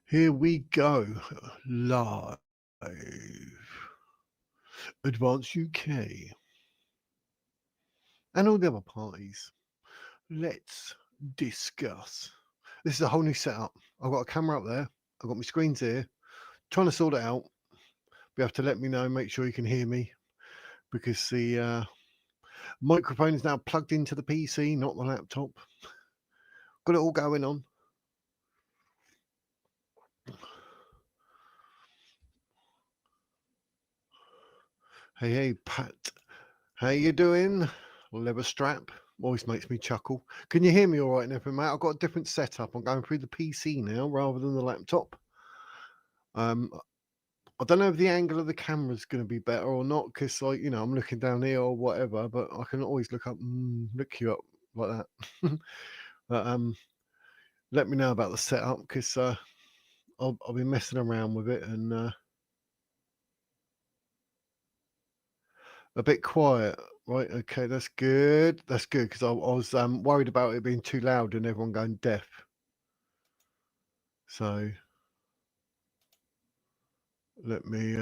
Here we go, live. Advance UK and all the other parties. Let's discuss. This is a whole new setup. I've got a camera up there. I've got my screens here. Trying to sort it out. You have to let me know, make sure you can hear me, because the microphone is now plugged into the PC, not the laptop. Got it all going on. Hey, Pat. How you doing? Leather strap. Always makes me chuckle. Can you hear me all right and everything, mate? I've got a different setup. I'm going through the PC now rather than the laptop. I don't know if the angle of the camera is going to be better or not, because, like, you know, I'm looking down here or whatever, but I can always look you up like that. But let me know about the setup, because I'll be messing around with it, and a bit quiet. Right, okay, that's good. That's good, because I was worried about it being too loud and everyone going deaf. So let me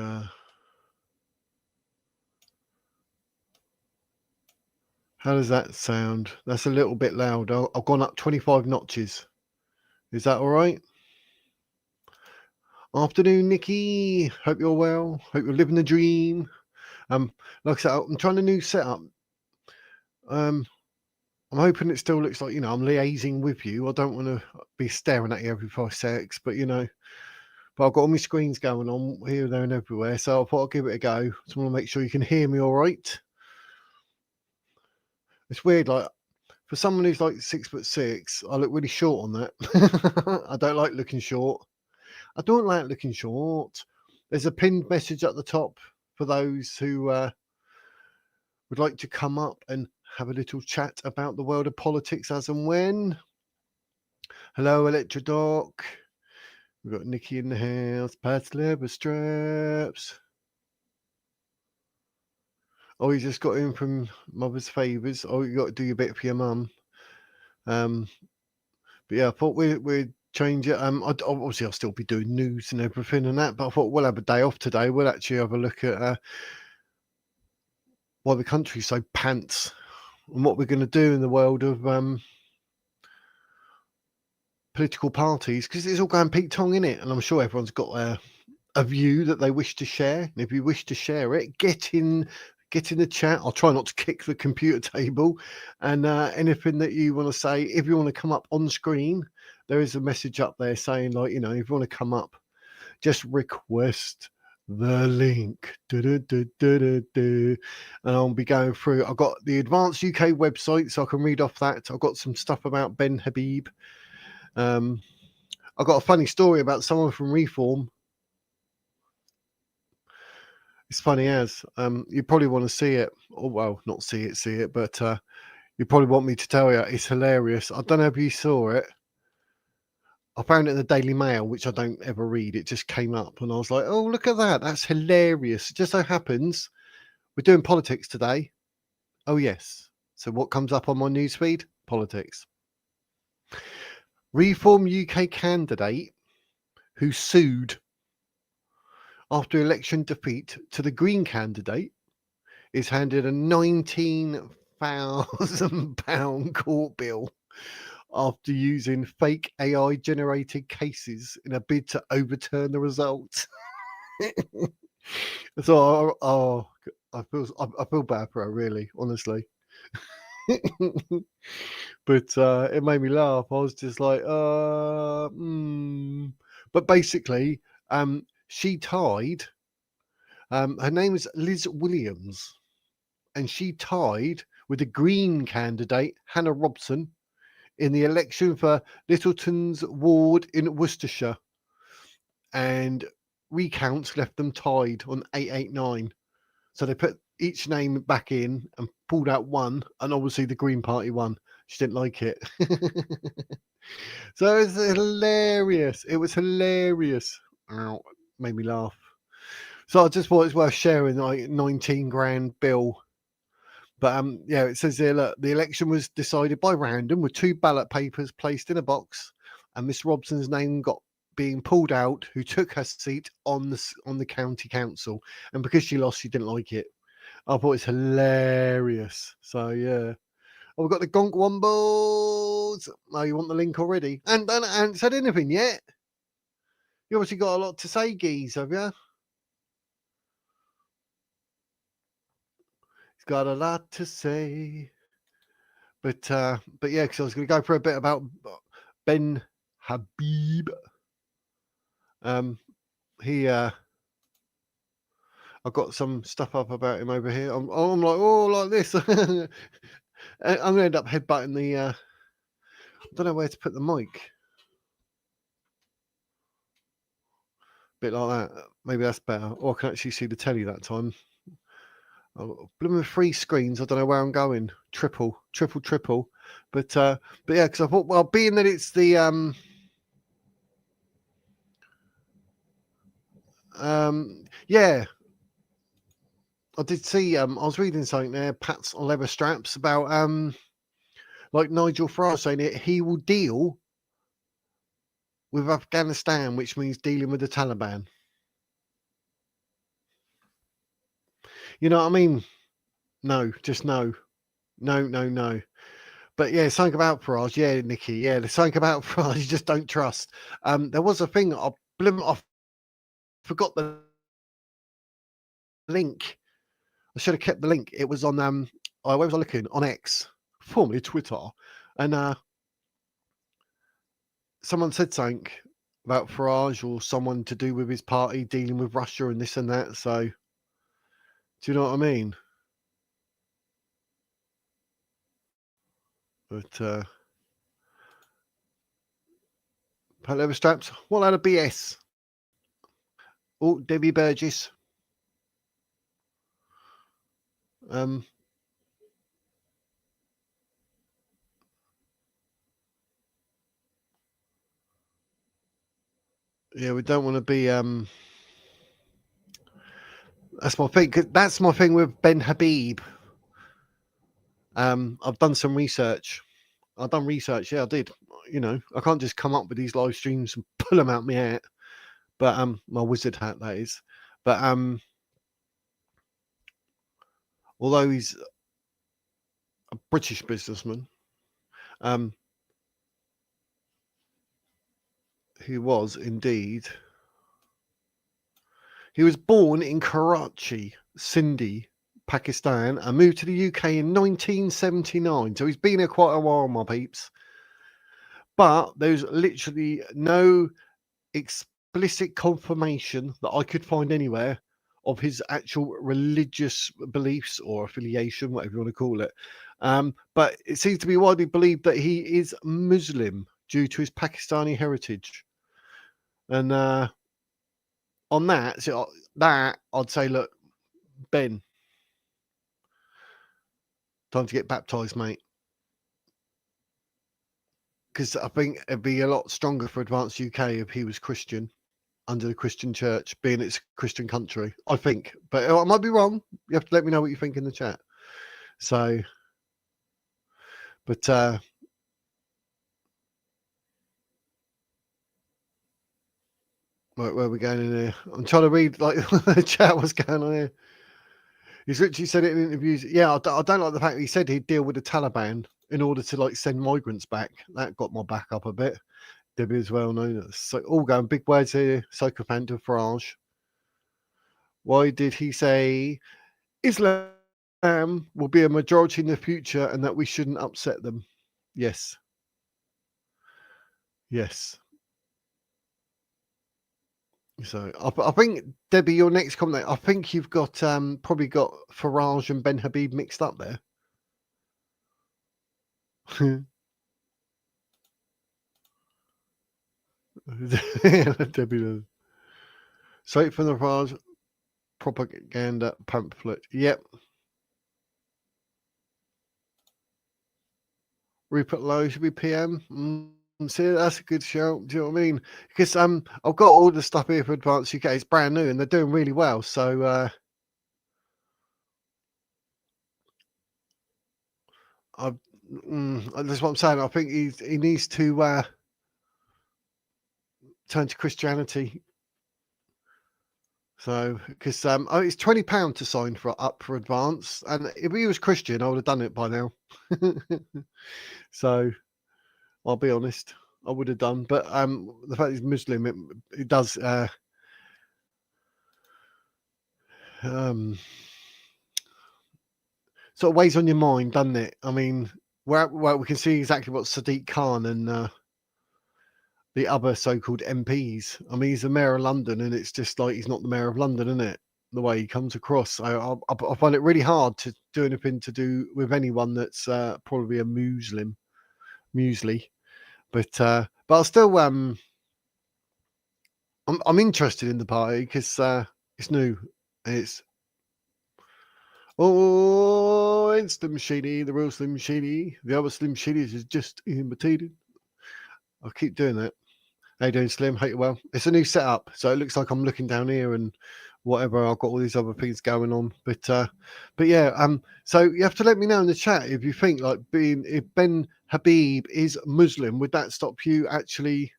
how does that sound? That's a little bit loud. I've gone up 25 notches. Is that all right? Afternoon, Nikki. Hope you're well. Hope you're living the dream. Like I said, I'm trying a new setup. I'm hoping it still looks like, you know, I'm liaising with you. I don't want to be staring at you every 5 seconds, but, you know, but I've got all my screens going on here, there, and everywhere. So I thought I'd give it a go. Just want to make sure you can hear me all right. It's weird, like, for someone who's like 6'6", I look really short on that. I don't like looking short. I don't like looking short. There's a pinned message at the top for those who would like to come up and have a little chat about the world of politics as and when. Hello, Electrodoc. We've got Nikki in the house. Pat's leather straps. Oh, you just got in from Mother's Favours. Oh, you got to do your bit for your mum. But yeah, I thought we'd change it. Obviously I'll still be doing news and everything and that, but I thought we'll have a day off today. We'll actually have a look at why the country's so pants and what we're going to do in the world of political parties, because it's all going Pete Tong in it, and I'm sure everyone's got a view that they wish to share. And if you wish to share it, get in the chat. I'll try not to kick the computer table, and anything that you want to say, if you want to come up on screen, there is a message up there saying, like, you know, if you want to come up, just request the link. And I'll be going through. I've got the Advanced UK website, so I can read off that. I've got some stuff about Ben Habib. I've got a funny story about someone from Reform. It's funny as you probably want to see it, or well, not see it, but you probably want me to tell you. It's hilarious. I don't know if you saw it. I found it in the Daily Mail, which I don't ever read. It just came up, and I was like, "Oh, look at that! That's hilarious!" It just so happens we're doing politics today. Oh yes. So what comes up on my newsfeed? Politics. Reform UK candidate who sued after election defeat to the Green candidate is handed a £19,000 court bill after using fake AI generated cases in a bid to overturn the results. So I feel bad for her, really, honestly. But it made me laugh. I was just like, But basically, she tied. Her name is Liz Williams, and she tied with the Green candidate Hannah Robson in the election for Littleton's ward in Worcestershire, and recounts left them tied on 889. So they put each name back in and pulled out one, and obviously the Green Party won. She didn't like it. So it was hilarious. It was hilarious. Ow, made me laugh. So I just thought it's worth sharing, like, 19 grand bill. But yeah, it says here, look, the election was decided by random with 2 ballot papers placed in a box, and Miss Robson's name got being pulled out, who took her seat on the county council, and because she lost, she didn't like it. I thought it's hilarious. So yeah. Oh, we've got the Gonk Wombles. Oh, you want the link already? And I haven't said anything yet. You obviously got a lot to say, Geese, have you? He's got a lot to say. But yeah, because I was going to go for a bit about Ben Habib. He I've got some stuff up about him over here. I'm like, oh, like this. I'm going to end up headbutting the. I don't know where to put the mic. Bit like that. Maybe that's better. Or I can actually see the telly that time. Oh, blooming 3 screens. I don't know where I'm going. Triple. But yeah, because I thought, well, being that it's the yeah, I did see. I was reading something there, Pat's on leather straps, about like Nigel Farage saying it. He will deal with Afghanistan, which means dealing with the Taliban. You know what I mean? No, just no. But yeah, something about Farage. Yeah, Nikki. Yeah, there's something about Farage you just don't trust. There was a thing. I forgot the link. I should have kept the link. It was on where was I looking? On X, formerly Twitter, and someone said something about Farage or someone to do with his party dealing with Russia and this and that. So, do you know what I mean? But Pat leather straps. What out of BS? Oh, Debbie Burgess. Um, yeah, we don't want to be. That's my thing. That's my thing with Ben Habib. I've done some research. I've done research. Yeah, I did. You know, I can't just come up with these live streams and pull them out my hat. But my wizard hat, that is. But although he's a British businessman, he was indeed. He was born in Karachi, Sindhi, Pakistan, and moved to the UK in 1979. So he's been here quite a while, my peeps. But there's literally no explicit confirmation that I could find anywhere of his actual religious beliefs or affiliation, whatever you want to call it. But it seems to be widely believed that he is Muslim due to his Pakistani heritage. And on that, so that I'd say, look, Ben, time to get baptized, mate. Because I think it'd be a lot stronger for Advanced UK if he was Christian, under the Christian church, being it's a Christian country, I think. But I might be wrong. You have to let me know what you think in the chat. So, but where are we going in here? I'm trying to read like the chat. What's going on here? He's literally said it in interviews. Yeah, I don't like the fact that he said he'd deal with the Taliban in order to like send migrants back. That got my back up a bit. Debbie is well known. So all going big words here. Psychopath to Farage. Why did he say Islam will be a majority in the future and that we shouldn't upset them? Yes. So I think Debbie, your next comment. I think you've got probably got Farage and Ben Habib mixed up there. Debbie does. Straight from the Farage propaganda pamphlet. Yep. Rupert Lowe should be PM. See, that's a good shout. Do you know what I mean? Because I've got all the stuff here for Advanced UK. It's brand new and they're doing really well. So that's what I'm saying. I think he needs to turn to Christianity. So, because it's £20 to sign for advance, and if he was Christian, I would have done it by now. So, I'll be honest, I would have done. But the fact he's Muslim, it does sort of weighs on your mind, doesn't it? I mean, well, we can see exactly what Sadiq Khan and the other so-called MPs. I mean, he's the mayor of London, and it's just like he's not the mayor of London, isn't it? The way he comes across. I find it really hard to do anything to do with anyone that's probably a muesli. But I'll still I'm interested in the party because it's new. It's Slim Shady, the real Slim Shady. The other Slim Shadys is just imitated. I'll keep doing that. How you doing, Slim? Hope you're well. It's a new setup, so it looks like I'm looking down here and whatever. I've got all these other things going on, but yeah. So you have to let me know in the chat if you think like if Ben Habib is Muslim, would that stop you actually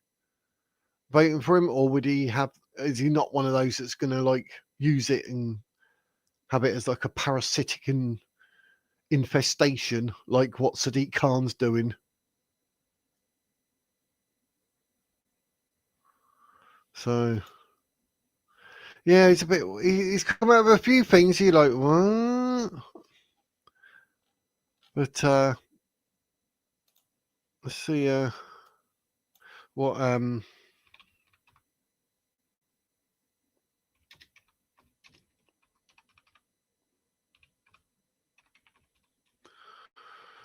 voting for him, or would he have? Is he not one of those that's going to like use it and have it as like a parasitic infestation, like what Sadiq Khan's doing? So yeah, he's a bit. He's come out with a few things. You're like, what? But let's see what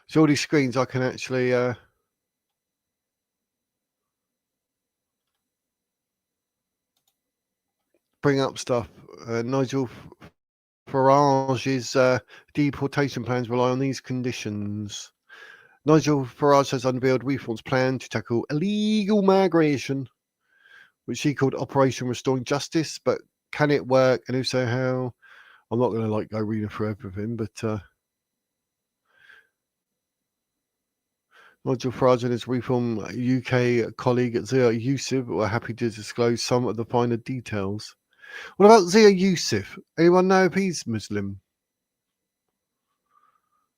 so all these screens I can actually bring up stuff. Nigel Farage's deportation plans rely on these conditions. Nigel Farage has unveiled reforms plan to tackle illegal migration, which he called Operation Restoring Justice. But can it work? And if so, how? I'm not going to like go reading through everything, but Nigel Farage and his Reform UK colleague Zia Yusuf were happy to disclose some of the finer details. What about Zia Yusuf? Anyone know if he's Muslim?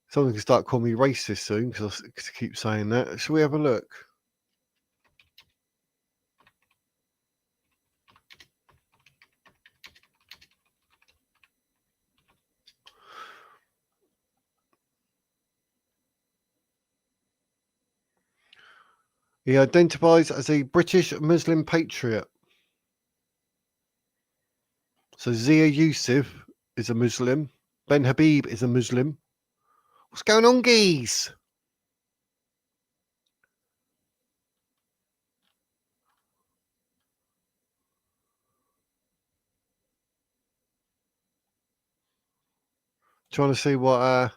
Someone can start calling me racist soon because I keep saying that. Shall we have a look? He identifies as a British Muslim patriot. So Zia Yusuf is a Muslim. Ben Habib is a Muslim. What's going on, geese? Trying to see what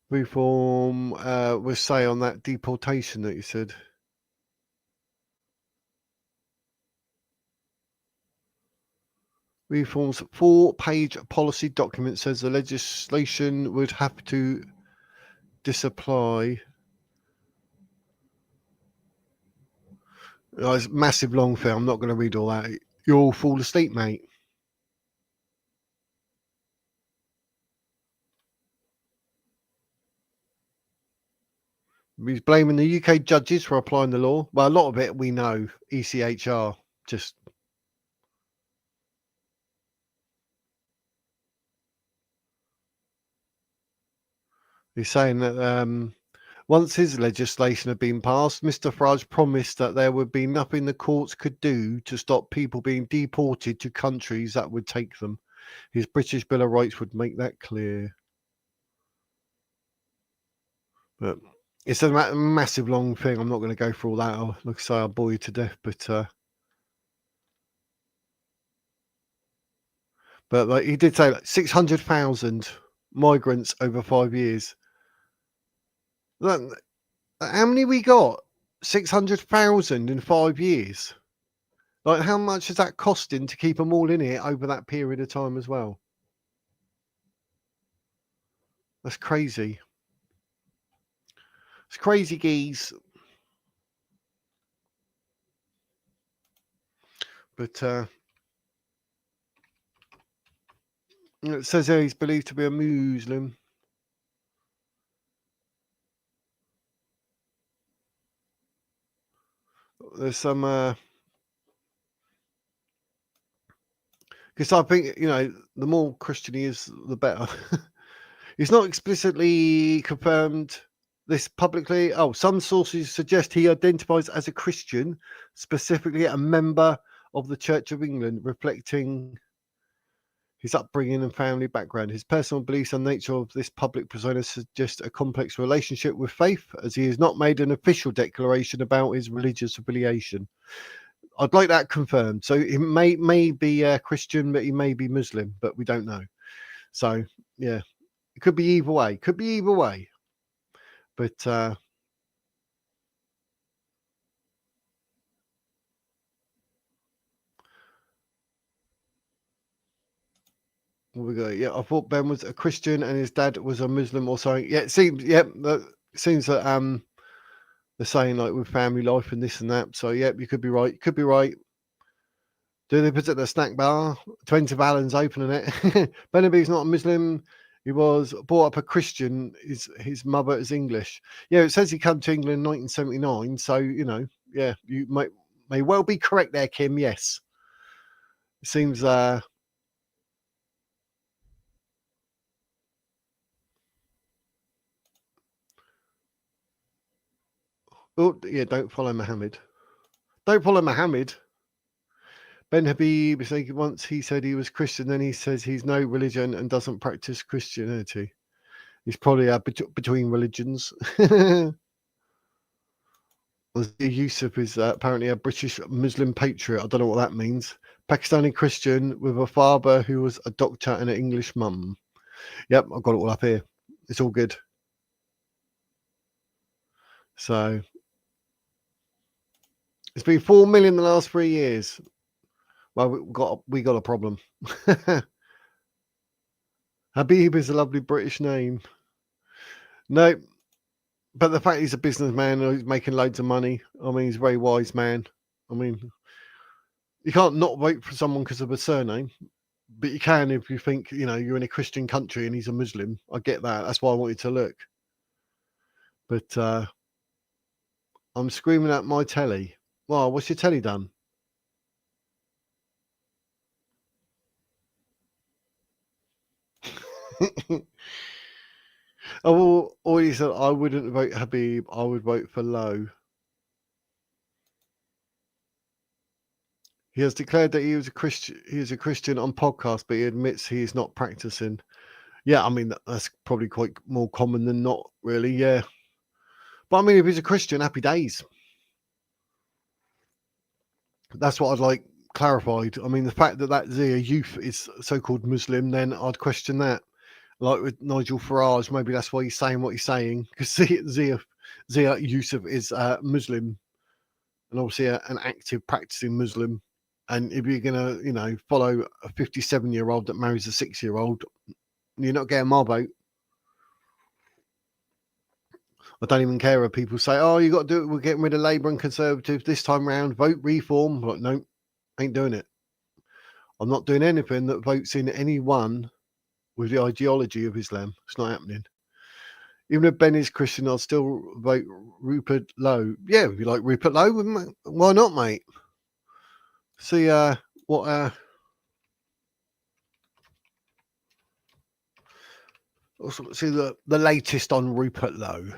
reform will say on that deportation that you said. Reform's 4-page policy document says the legislation would have to disapply. Oh, it's a massive long thing. I'm not going to read all that. You'll all fall asleep, mate. He's blaming the UK judges for applying the law. Well, a lot of it we know. ECHR just. He's saying that once his legislation had been passed, Mr. Farage promised that there would be nothing the courts could do to stop people being deported to countries that would take them. His British Bill of Rights would make that clear. But it's a massive long thing. I'm not going to go through all that. Like I say, I'll bore you to death. But like he did say, like 600,000 migrants over 5 years. Look, how many we got? 600,000 in 5 years. Like, how much is that costing to keep them all in here over that period of time as well? That's crazy. It's crazy, geese. But it says here he's believed to be a Muslim. There's some because I think the more Christian he is, the better. He's not explicitly confirmed this publicly. Oh, some sources suggest he identifies as a Christian, specifically a member of the Church of England, reflecting his upbringing and family background. His personal beliefs and nature of this public persona suggest a complex relationship with faith, as he has not made an official declaration about his religious affiliation. I'd like that confirmed. So he may be a Christian, but he may be Muslim, but we don't know. So yeah, it could be either way. Could be either way. But what we got? Yeah, I thought Ben was a Christian and his dad was a Muslim or something. Yeah, it seems. Yeah, it seems that they're saying like with family life and this and that. So yeah, you could be right. You could be right. Do they visit the snack bar? 20 Allen's opening it. Bennaby's not a Muslim. He was brought up a Christian. His mother is English. Yeah, it says he came to England in 1979. So yeah, you may well be correct there, Kim. Yes, it seems. Oh yeah, don't follow Muhammad. Don't follow Muhammad. Ben Habib is like once he said he was Christian, then he says he's no religion and doesn't practice Christianity. He's probably between religions. Yusuf is apparently a British Muslim patriot. I don't know what that means. Pakistani Christian with a father who was a doctor and an English mum. Yep, I've got it all up here. It's all good. So it's been 4 million in the last 3 years. Well, we got a problem. Habib is a lovely British name. No, but the fact he's a businessman and he's making loads of money, I mean, he's a very wise man. I mean, you can't not vote for someone because of a surname, but you can if you think, you're in a Christian country and he's a Muslim. I get that. That's why I wanted to look. But I'm screaming at my telly. Well, what's your telly done? Oh, or he said, I wouldn't vote Habib. I would vote for Lowe. He has declared that he was a Christian. He is a Christian on podcast, but he admits he is not practicing. Yeah, I mean that's probably quite more common than not, really. Yeah, but I mean, if he's a Christian, happy days. That's what I'd like clarified. I mean, the fact that Zia youth is so-called Muslim, then I'd question that. Like with Nigel Farage, maybe that's why he's saying what he's saying, because Zia Yusuf is Muslim and obviously an active practicing Muslim. And if you're gonna, follow a 57-year-old that marries a 6-year-old, you're not getting my vote. I don't even care if people say, "Oh, you got to do it. We're getting rid of Labour and Conservative this time round. Vote reform." But no, ain't doing it. I'm not doing anything that votes in anyone with the ideology of Islam. It's not happening. Even if Ben is Christian, I'll still vote Rupert Lowe. Yeah, if you like Rupert Lowe, why not, mate? See what see the latest on Rupert Lowe.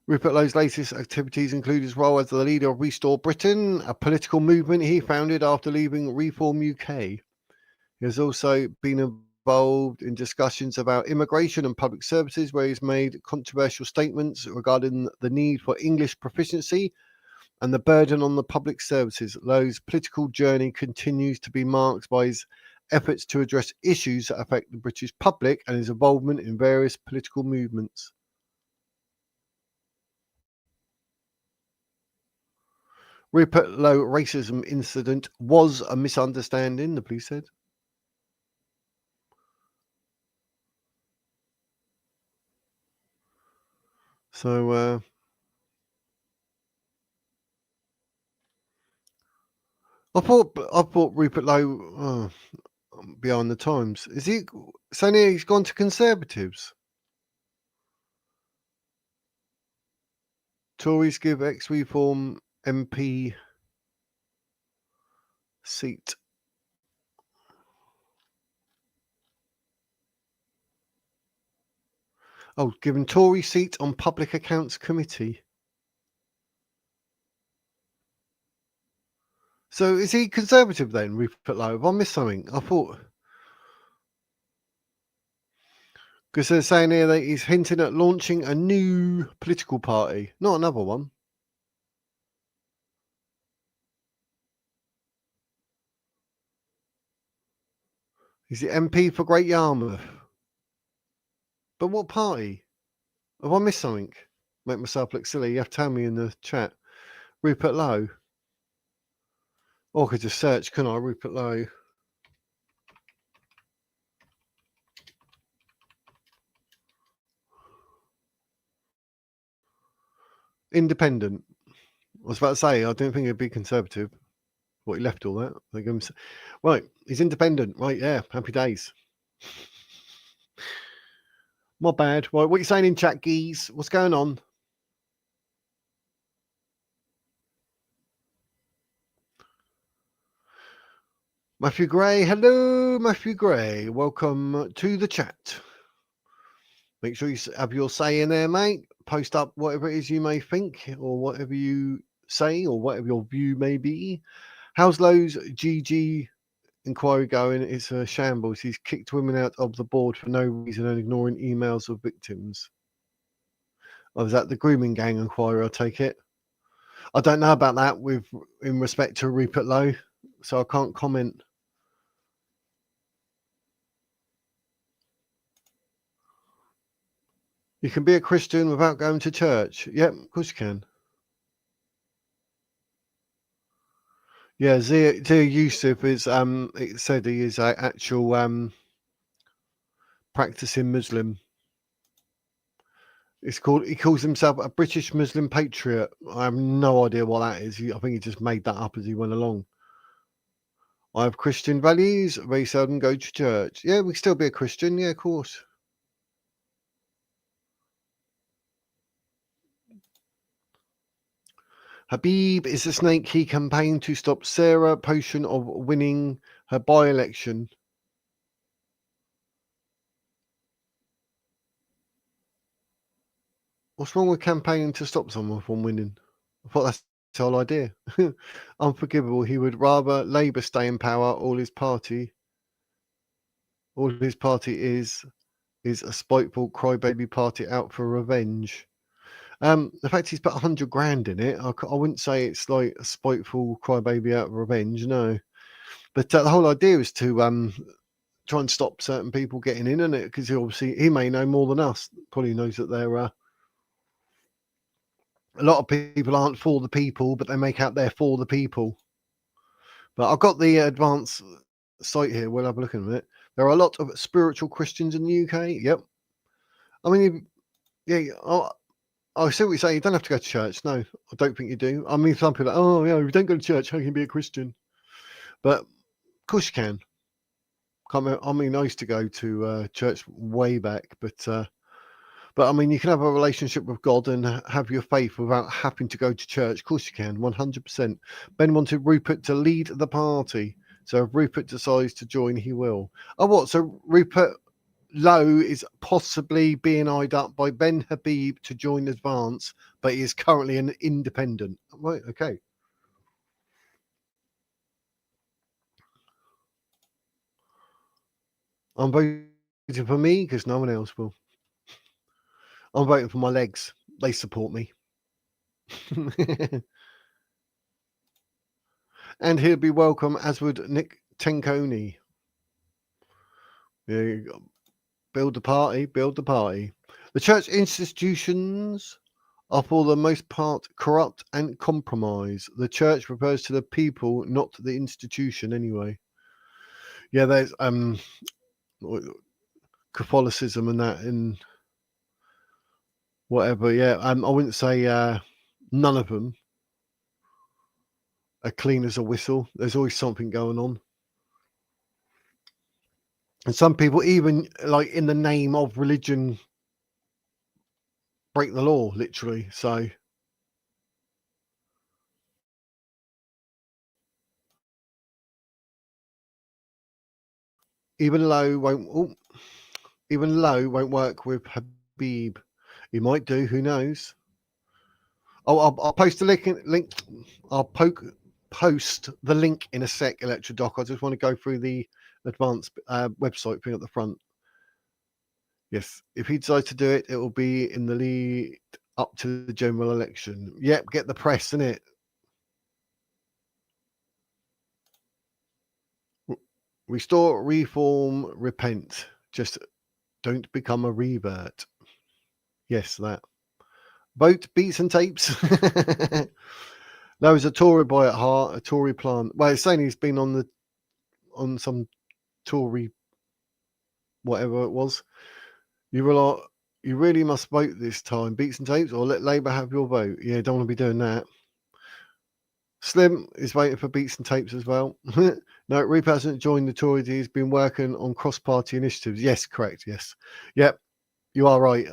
Rupert Lowe's latest activities include his role as the leader of Restore Britain, a political movement he founded after leaving Reform UK. He has also been involved in discussions about immigration and public services, where he's made controversial statements regarding the need for English proficiency and the burden on the public services. Lowe's political journey continues to be marked by his efforts to address issues that affect the British public and his involvement in various political movements. Rupert Lowe racism incident was a misunderstanding, the police said. So I thought Rupert Lowe behind the times. Is he saying he's gone to Conservatives? Tories give ex-reform MP seat. Oh, given Tory seat on Public Accounts Committee. So is he Conservative then, Rupert Lowe? Have I missed something? I thought, because they're saying here that he's hinting at launching a new political party, not another one. He's the MP for Great Yarmouth. But what party? Have I missed something? Make myself look silly. You have to tell me in the chat. Rupert Lowe. Or I could just search, can I? Rupert Lowe. Independent. I was about to say, I don't think he'd be Conservative. What, he left all that? Right, he's independent. Right, yeah, happy days. My bad. Right, what are you saying in chat, geese? What's going on? Matthew Gray. Hello, Matthew Gray. Welcome to the chat. Make sure you have your say in there, mate. Post up whatever it is you may think or whatever you say or whatever your view may be. How's Lowe's GG inquiry going? It's a shambles. He's kicked women out of the board for no reason and ignoring emails of victims. Oh, is that the grooming gang inquiry, I take it? I don't know about that in respect to Rupert Lowe, so I can't comment. You can be a Christian without going to church. Yep, of course you can. Yeah, Zia Yusuf is it said he is an actual practicing Muslim. He calls himself a British Muslim patriot. I have no idea what that is. I think he just made that up as he went along. I have Christian values. Very seldom go to church. Yeah, we can still be a Christian. Yeah, of course. Habib is the snake key campaign to stop Sarah Potion of winning her by-election. What's wrong with campaigning to stop someone from winning? I thought that's the whole idea. Unforgivable. He would rather Labour stay in power. All his party is a spiteful crybaby party out for revenge. The fact he's put 100 grand in it, I wouldn't say it's like a spiteful crybaby out of revenge, no. But the whole idea is to try and stop certain people getting in it, because obviously he may know more than us. Probably knows that there are a lot of people aren't for the people, but they make out they're for the people. But I've got the advanced site here. We'll have a look at it. There are a lot of spiritual Christians in the UK. Yep. I mean, yeah. I see what you say. You don't have to go to church. No, I don't think you do. I mean, some people are like, oh, yeah, if you don't go to church, how can you be a Christian? But of course you can. I mean, I used to go to church way back, but I mean, you can have a relationship with God and have your faith without having to go to church. Of course you can, 100%. Ben wanted Rupert to lead the party. So if Rupert decides to join, he will. Oh, what? So Rupert Lowe is possibly being eyed up by Ben Habib to join Advance, but he is currently an independent. Right, okay. I'm voting for me because no one else will. I'm voting for my legs. They support me. And he'll be welcome, as would Nick Tenconi. Yeah, build the party, build the party. The church institutions are for the most part corrupt and compromised. The church refers to the people, not the institution anyway. Yeah, there's Catholicism and that and whatever. Yeah, I wouldn't say none of them. clean as a whistle. There's always something going on. And some people, even like in the name of religion, break the law, literally. So even low won't. Oh, even low won't work with Habib. He might do. Who knows? Oh, I'll post the link. I'll post the link in a sec, Electrodoc. I just want to go through the advanced website thing at the front. Yes, if he decides to do it, it will be in the lead up to the general election. Yep, get the press, innit? Restore, reform, repent. Just don't become a revert. Yes, that. Vote, beats and tapes. No, he's a Tory boy at heart, a Tory plant. Well, it's saying he's been on some Tory whatever it was. You really must vote this time. Beats and tapes, or let Labour have your vote. Yeah, don't want to be doing that. Slim is waiting for beats and tapes as well. No, Reap hasn't joined the Tories. He's been working on cross-party initiatives. Yes, correct. Yes, yep, you are right.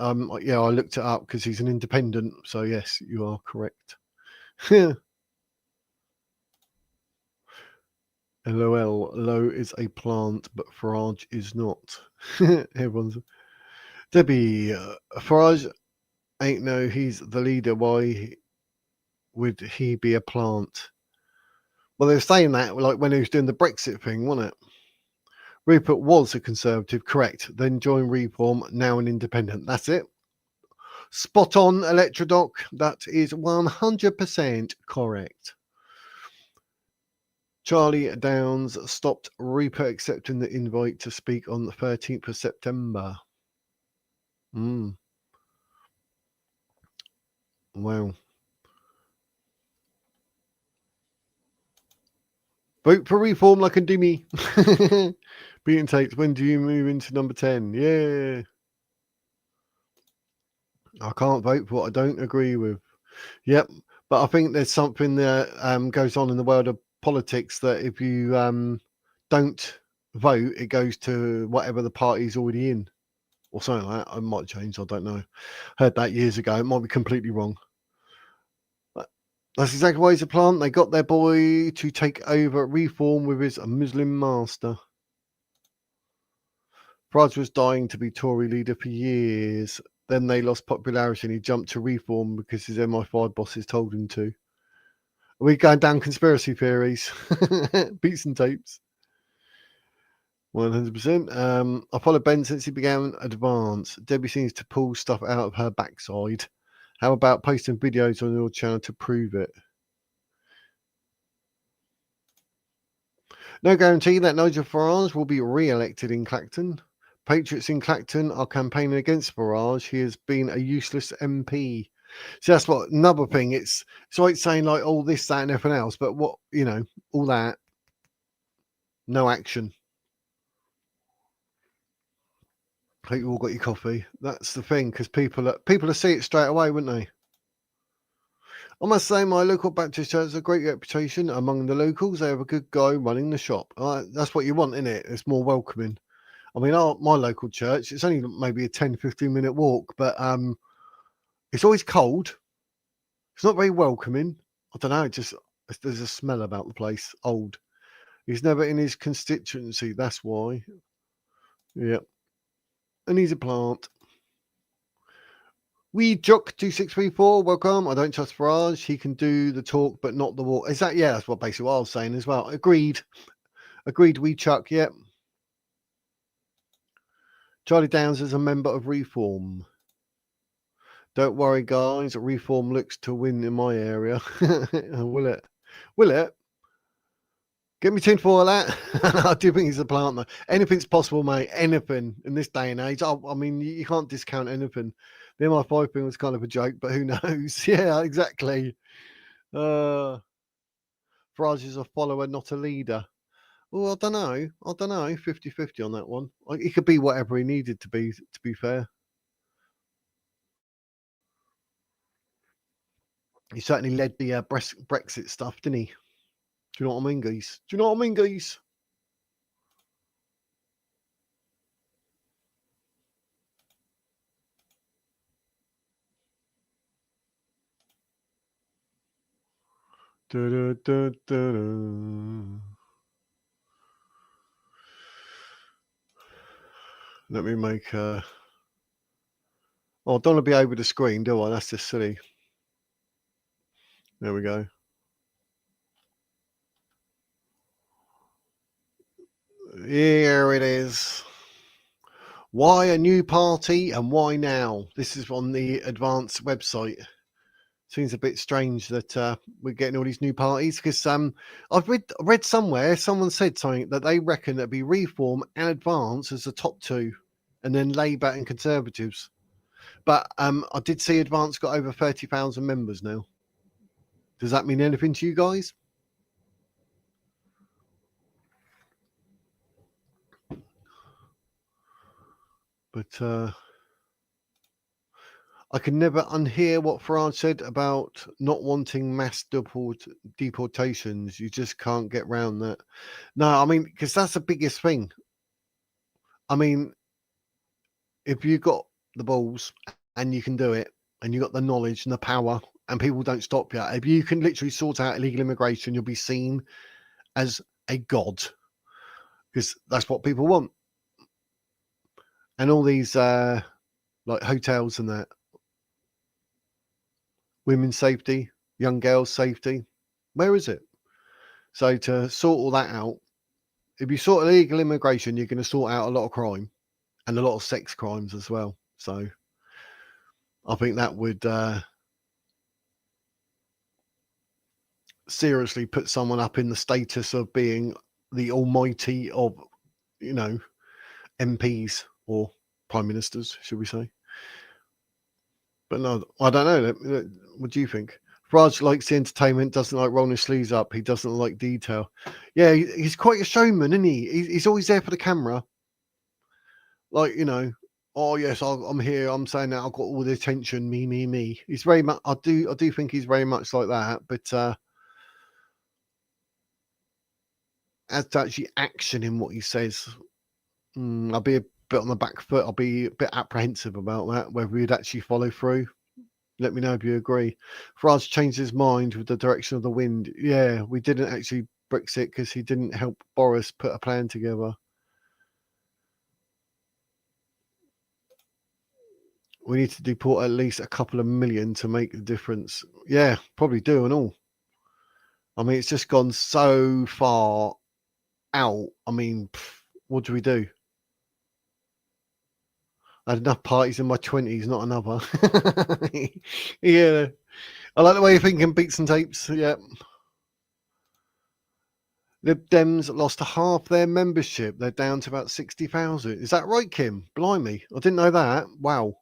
Yeah, I looked it up because he's an independent. So yes, you are correct. LOL. Low is a plant, but Farage is not. Everyone's Debbie. Farage ain't no. He's the leader. Why would he be a plant? Well, they were saying that like when he was doing the Brexit thing, wasn't it? Rupert was a Conservative, correct. Then joined Reform, now an independent. That's it. Spot on, Electrodoc. That is 100% correct. Charlie Downs stopped Rupert accepting the invite to speak on the 13th of September. Wow. Vote for Reform like a dimmy. Beating takes. When do you move into number 10? Yeah. I can't vote for what I don't agree with. Yep. But I think there's something that goes on in the world of politics that if you don't vote, it goes to whatever the party's already in or something like that. It might change. I don't know. Heard that years ago. It might be completely wrong. But that's exactly why he's a plant. They got their boy to take over Reform with his Muslim master. Farage was dying to be Tory leader for years. Then they lost popularity and he jumped to Reform because his MI5 bosses told him to. Are we going down conspiracy theories? Beats and tapes. 100%. I followed Ben since he began Advance. Debbie seems to pull stuff out of her backside. How about posting videos on your channel to prove it? No guarantee that Nigel Farage will be re-elected in Clacton. Patriots in Clacton are campaigning against Farage. He has been a useless MP. So that's what another thing. It's like saying like all this, that, and everything else, but what all that, no action. Hope you all got your coffee. That's the thing, because people will see it straight away, wouldn't they? I must say, my local Baptist church has a great reputation among the locals. They have a good guy running the shop. That's what you want, isn't it? It's more welcoming. I mean, my local church, it's only maybe a 10, 15-minute walk, but it's always cold. It's not very welcoming. I don't know. There's a smell about the place. Old. He's never in his constituency. That's why. Yeah. And he's a plant. We Jock 2634, welcome. I don't trust Farage. He can do the talk, but not the walk. Is that? Yeah, that's what basically what I was saying as well. Agreed. We Chuck. Yep. Charlie Downs is a member of Reform. Don't worry, guys. Reform looks to win in my area. Will it? Will it? Get me tin for that. I do think he's a plant, though. Anything's possible, mate. Anything in this day and age. I mean, you can't discount anything. The MI5 thing was kind of a joke, but who knows? Yeah, exactly. Farage is a follower, not a leader. Well, I don't know. 50-50 on that one. He could be whatever he needed to be fair. He certainly led the Brexit stuff, didn't he? Do you know what I mean, geese? Do you know what I mean, geese? Da, da, da, da, da. Let me make a... Oh, I don't want to be over the screen, do I? That's just silly. There we go. Here it is. Why a new party and why now? This is on the Advanced website. Seems a bit strange that we're getting all these new parties because I've read somewhere someone said something that they reckon it'd be Reform and Advance as the top two, and then Labour and Conservatives. But I did see Advance got over 30,000 members now. Does that mean anything to you guys? But I can never unhear what Farage said about not wanting mass deportations. You just can't get round that. No, I mean, because that's the biggest thing. I mean, if you got the balls and you can do it, and you got the knowledge and the power, and people don't stop you, if you can literally sort out illegal immigration, you'll be seen as a god, because that's what people want. And all these like hotels and that, women's safety, young girls' safety, where is it? So to sort all that out, if you sort illegal immigration, you're going to sort out a lot of crime and a lot of sex crimes as well. So I think that would seriously put someone up in the status of being the almighty of, MPs or prime ministers, should we say? But no, I don't know. What do you think? Raj likes the entertainment, doesn't like rolling his sleeves up. He doesn't like detail. Yeah, he's quite a showman, isn't he? He's always there for the camera. Like, oh yes, I'm here. I'm saying that I've got all the attention. Me, me, me. He's very much. I do think he's very much like that. But as to actually action in what he says, I'll be a bit on the back foot. I'll be a bit apprehensive about that, whether he'd actually follow through. Let me know if you agree. Farage changed his mind with the direction of the wind. Yeah, we didn't actually Brexit because he didn't help Boris put a plan together. We need to deport at least a couple of million to make a difference. Yeah, probably do and all. I mean, it's just gone so far out. I mean, what do we do? I had enough parties in my 20s, not another. Yeah. I like the way you're thinking, beats and tapes. Yeah. Lib Dems lost half their membership. They're down to about 60,000. Is that right, Kim? Blimey. I didn't know that. Wow.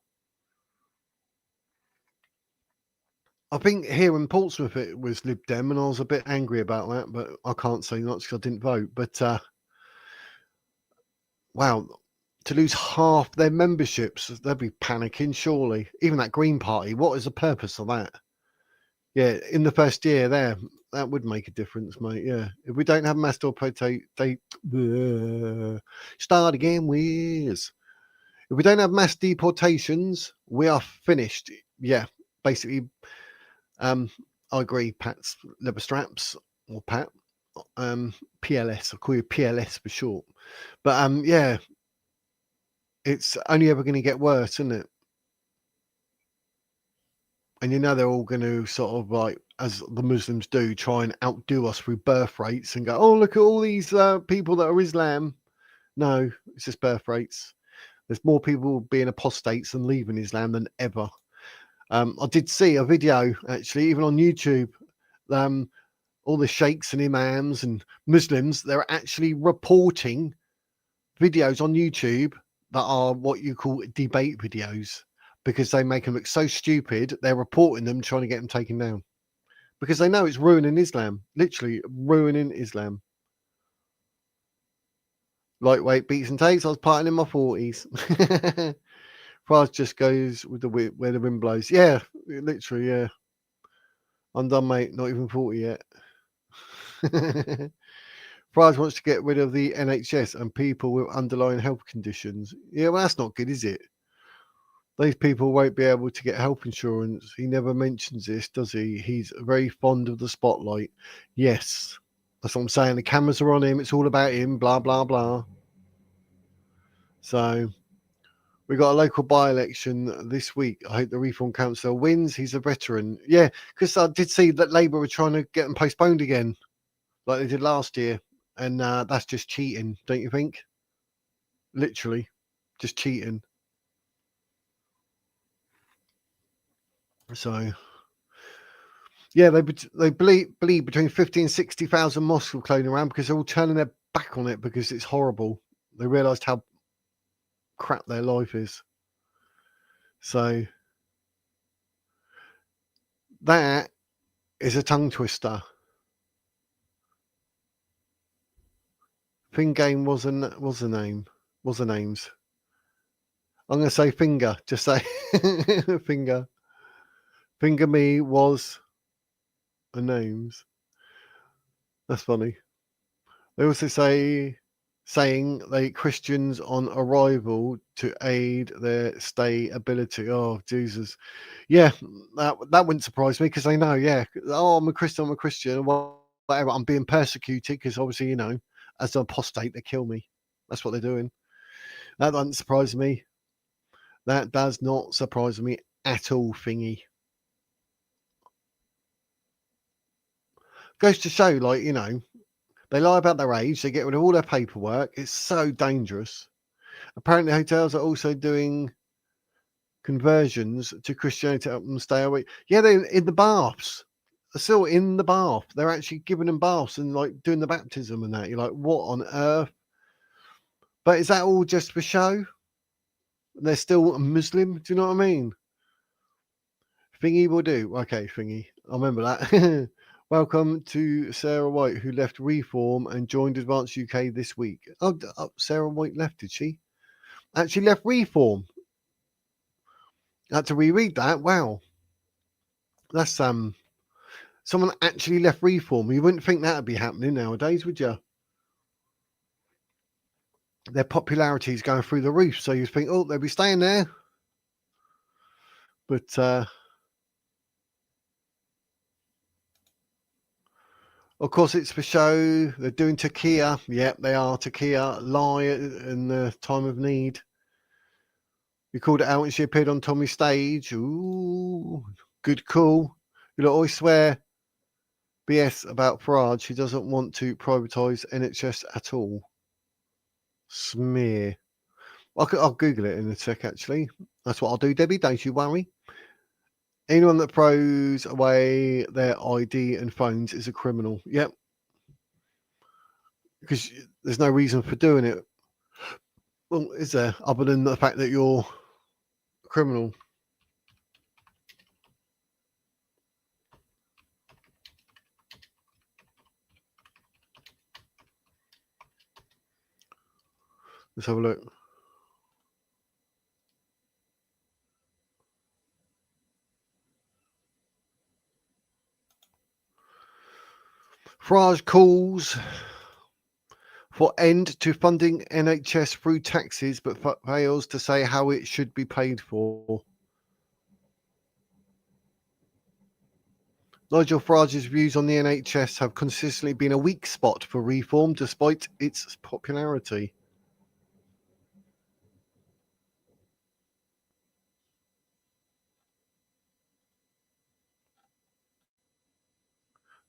I think here in Portsmouth it was Lib Dem, and I was a bit angry about that, but I can't say not because I didn't vote. But wow, to lose half their memberships, they'd be panicking, surely. Even that Green Party, what is the purpose of that? Yeah, in the first year there, that would make a difference, mate. Yeah. If we don't have mass deportation, start again, Wiz. If we don't have mass deportations, we are finished. Yeah, basically, I agree, Pat's leather straps, or Pat, PLS. I'll call you PLS for short. But yeah, it's only ever going to get worse, isn't it? And they're all going to sort of like, as the Muslims do, try and outdo us through birth rates and go, oh, look at all these people that are Islam. No, it's just birth rates. There's more people being apostates than leaving Islam than ever. I did see a video, actually, even on YouTube, all the sheikhs and imams and Muslims, they're actually reporting videos on YouTube that are what you call debate videos, because they make them look so stupid. They're reporting them, trying to get them taken down, because they know it's ruining Islam, literally ruining Islam. Lightweight beats and takes. I was partying in my 40s. Price just goes with the wind, where the wind blows. Yeah, literally, yeah. I'm done, mate. Not even 40 yet. Farage wants to get rid of the NHS and people with underlying health conditions. Yeah, well, that's not good, is it? Those people won't be able to get health insurance. He never mentions this, does he? He's very fond of the spotlight. Yes, that's what I'm saying. The cameras are on him. It's all about him, blah, blah, blah. So we got a local by-election this week. I hope the Reform Councillor wins. He's a veteran. Yeah, because I did see that Labour were trying to get them postponed again, like they did last year. And that's just cheating, don't you think? Literally, just cheating. So, yeah, they believe between 50 and 60,000 mosques were cloning around because they're all turning their back on it because it's horrible. They realised how crap their life is. So, that is a tongue twister. Fingame was the names. I'm going to say finger. Just say finger. Finger me was the names. That's funny. They also saying they Christians on arrival to aid their stay ability. Oh Jesus, yeah, that wouldn't surprise me because they know. Yeah, oh, I'm a Christian. Whatever. I'm being persecuted because obviously, you know, as an apostate, they kill me. That's what they're doing. That doesn't surprise me. That does not surprise me at all, Thingy. Goes to show, like, you know, they lie about their age, they get rid of all their paperwork. It's so dangerous. Apparently, hotels are also doing conversions to Christianity to help them stay away. Yeah, they're in the baths. They're still in the bath. They're actually giving them baths and like doing the baptism and that. You're like, what on earth? But is that all just for show? They're still a Muslim. Do you know what I mean? Thingy will do. Okay, Thingy. I remember that. Welcome to Sarah White, who left Reform and joined Advance UK this week. Oh, Sarah White left, did she? Actually left Reform. I had to reread that. Wow. That's someone actually left Reform. You wouldn't think that would be happening nowadays, would you? Their popularity is going through the roof, so you think, oh, they'll be staying there. But of course, it's for show. They're doing Takia. Yep, they are. Takia lie in the time of need. We called it out when she appeared on Tommy's stage. Ooh, good call. You'll always swear BS about Farage. He doesn't want to privatise NHS at all. Smear. I'll Google it in a sec, actually. That's what I'll do, Debbie. Don't you worry. Anyone that throws away their ID and phones is a criminal. Yep. Because there's no reason for doing it. Well, is there? Other than the fact that you're a criminal. Let's have a look. Farage calls for end to funding NHS through taxes, but fails to say how it should be paid for. Nigel Farage's views on the NHS have consistently been a weak spot for Reform, despite its popularity.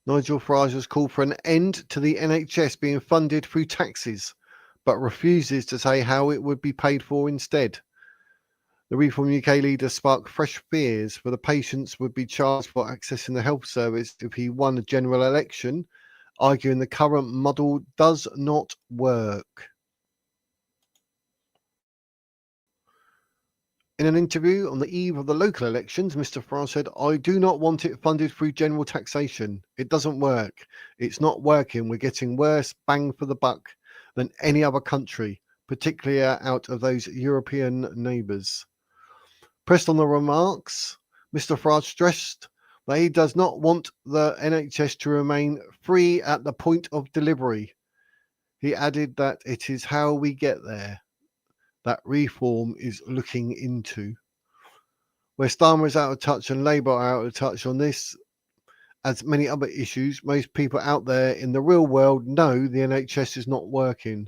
Nigel Farage has called for an end to the NHS being funded through taxes, but refuses to say how it would be paid for instead. The Reform UK leader sparked fresh fears for the patients would be charged for accessing the health service if he won a general election, arguing the current model does not work. In an interview on the eve of the local elections, Mr. Farage said, I do not want it funded through general taxation. It doesn't work. It's not working. We're getting worse bang for the buck than any other country, particularly out of those European neighbours. Pressed on the remarks, Mr. Farage stressed that he does not want the NHS to remain free at the point of delivery. He added that it is how we get there that reform is looking into. Where Starmer is out of touch and Labour are out of touch on this, as many other issues, most people out there in the real world know the NHS is not working.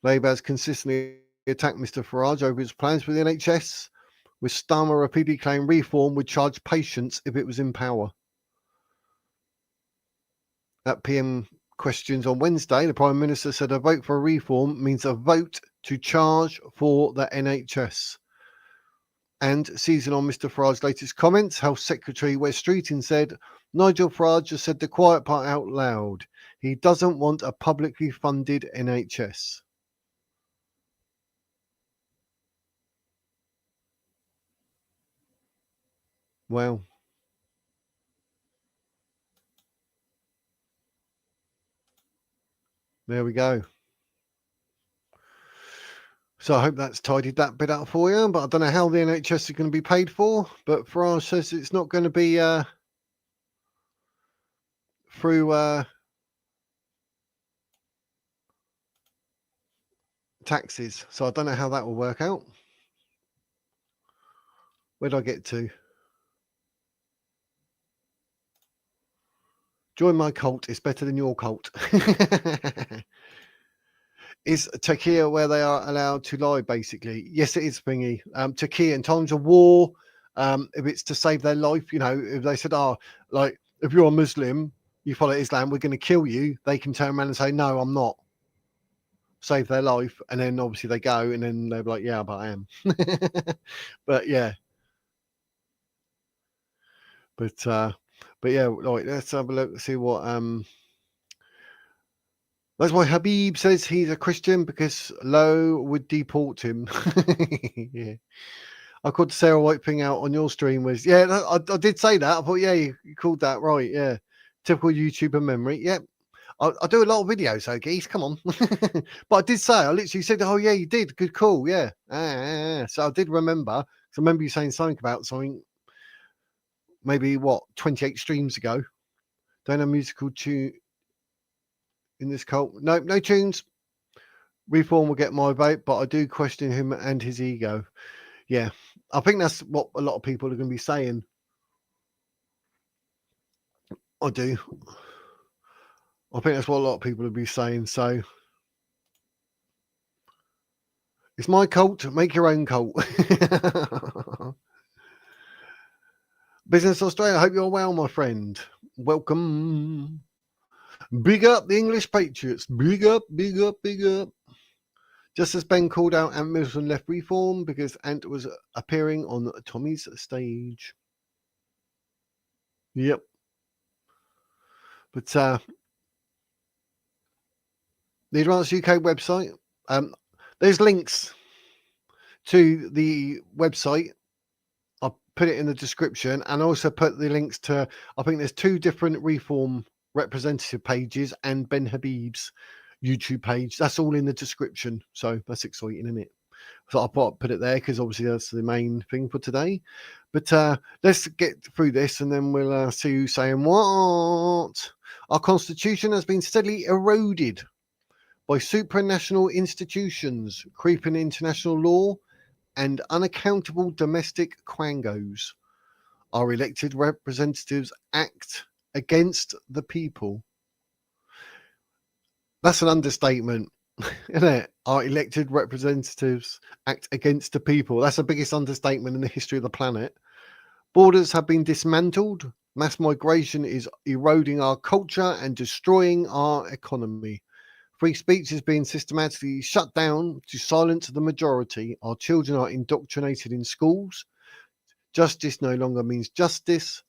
Labour has consistently attacked Mr Farage over his plans for the NHS, with Starmer repeatedly claiming reform would charge patients if it was in power. At PM questions on Wednesday, the Prime Minister said a vote for reform means a vote to charge for the NHS. And seizing on Mr Farage's latest comments, Health Secretary Wes Streeting said, Nigel Farage has said the quiet part out loud. He doesn't want a publicly funded NHS. Well, there we go. So I hope that's tidied that bit up for you, but I don't know how the NHS is going to be paid for, but Farage says it's not going to be through taxes. So I don't know how that will work out. Where did I get to? Join my cult. It's better than your cult. Is Turkey where they are allowed to lie, basically? Yes, it is, Thingy. Turkey in times of war, if it's to save their life, you know, if they said, like, if you're a Muslim, you follow Islam, we're going to kill you, they can turn around and say, no, I'm not. Save their life. And then obviously they go and then they're like, yeah, but I am. But yeah. But yeah, like, let's have a look, see what that's why Habib says he's a Christian, because Lowe would deport him. Yeah. I called Sarah White thing out on your stream was, yeah, I did say that. I thought, yeah, you called that right. Yeah. Typical YouTuber memory. Yep. I do a lot of videos, so geese, come on. But I did say, I literally said, oh, yeah, you did. Good call. Yeah. So I did remember. So I remember you saying something about something, maybe 28 streams ago. Don't have musical tune in this cult. No tunes. Reform will get my vote, but I do question him and his ego. Yeah, I think that's what a lot of people are going to be saying. I do. I think that's what a lot of people will be saying. So it's my cult. Make your own cult. Business Australia. I hope you're well, my friend. Welcome. Big up the English Patriots. Big up, big up, big up. Just as Ben called out Ant Middleton left Reform because Ant was appearing on Tommy's stage. Yep. But the Advanced UK website, there's links to the website. I'll put it in the description, and also put the links to, I think there's 2 different Reform representative pages and Ben Habib's YouTube page. That's all in the description. So that's exciting, isn't it? So I'll put it there because obviously that's the main thing for today. But let's get through this and then we'll see you saying what. Our constitution has been steadily eroded by supranational institutions, creeping international law, and unaccountable domestic quangos. Our elected representatives act against the people. That's an understatement, isn't it? Our elected representatives act against the people. That's the biggest understatement in the history of the planet. Borders have been dismantled. Mass migration is eroding our culture and destroying our economy. Free speech is being systematically shut down to silence the majority. Our children are indoctrinated in schools. Justice no longer means justice.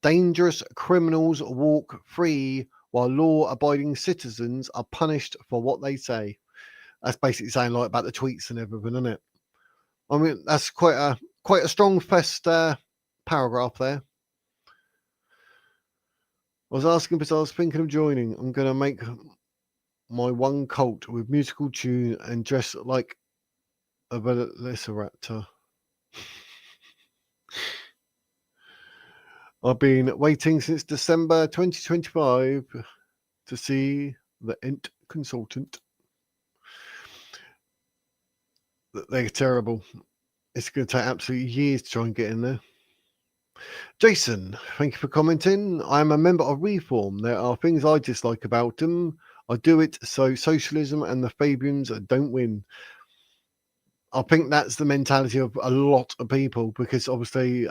Dangerous criminals walk free while law-abiding citizens are punished for what they say. That's basically saying like about the tweets and everything, isn't it? I mean, that's quite a strong first paragraph there. I was asking because I was thinking of joining. I'm going to make my one cult with musical tune and dress like a velociraptor. I've been waiting since December 2025 to see the Ent consultant. They're terrible. It's going to take absolutely years to try and get in there. Jason, thank you for commenting. I'm a member of Reform. There are things I dislike about them. I do it so socialism and the Fabians don't win. I think that's the mentality of a lot of people, because obviously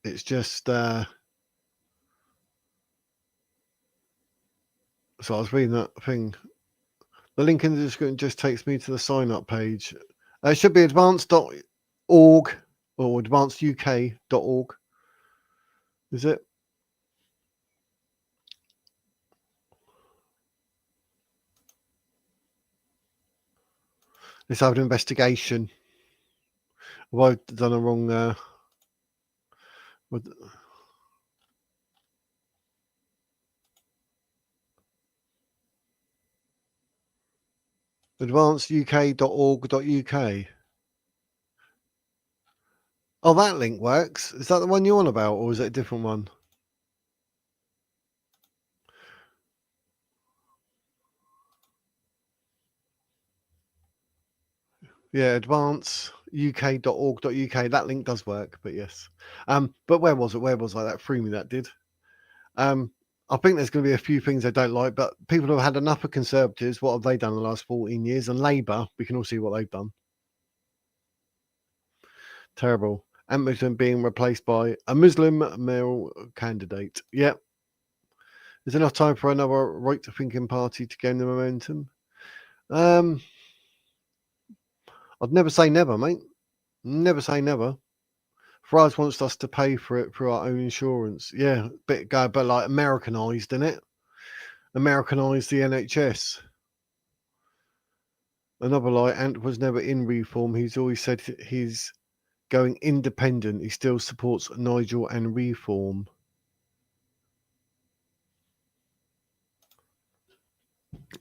it's just so I was reading that thing. The link in the description just takes me to the sign up page. It should be advanced.org or advanceduk.org. Is it? Let's have an investigation. Have I done a wrong? advanceduk.org.uk. Oh, that link works. Is that the one you're on about, or is it a different one? Yeah, advanceduk.org.uk. That link does work, but yes. But where was it? Where was I? That threw me. That did. I think there's going to be a few things I don't like, but people have had enough of Conservatives. What have they done in the last 14 years? And Labour, we can all see what they've done. Terrible. Muslim being replaced by a Muslim male candidate. Yep. There's enough time for another right-thinking party to gain the momentum. I'd never say never, mate. Never say never. Farage wants us to pay for it through our own insurance. Yeah, but like Americanized, isn't it? Americanized the NHS. Another lie. Ant was never in Reform. He's always said he's going independent. He still supports Nigel and Reform.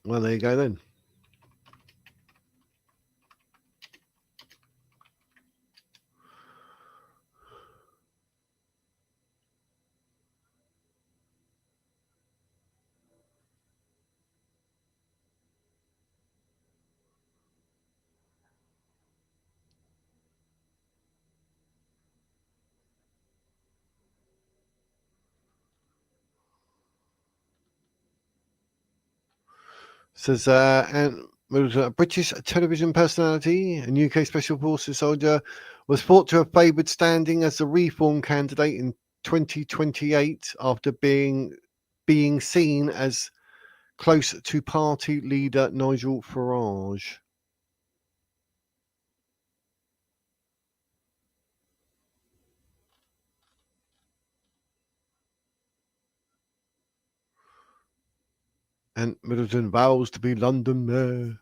Well, there you go then. Says Ant was a British television personality and UK Special Forces soldier, was thought to have favoured standing as a Reform candidate in 2028 after being seen as close to party leader Nigel Farage. And Middleton vows to be London mayor.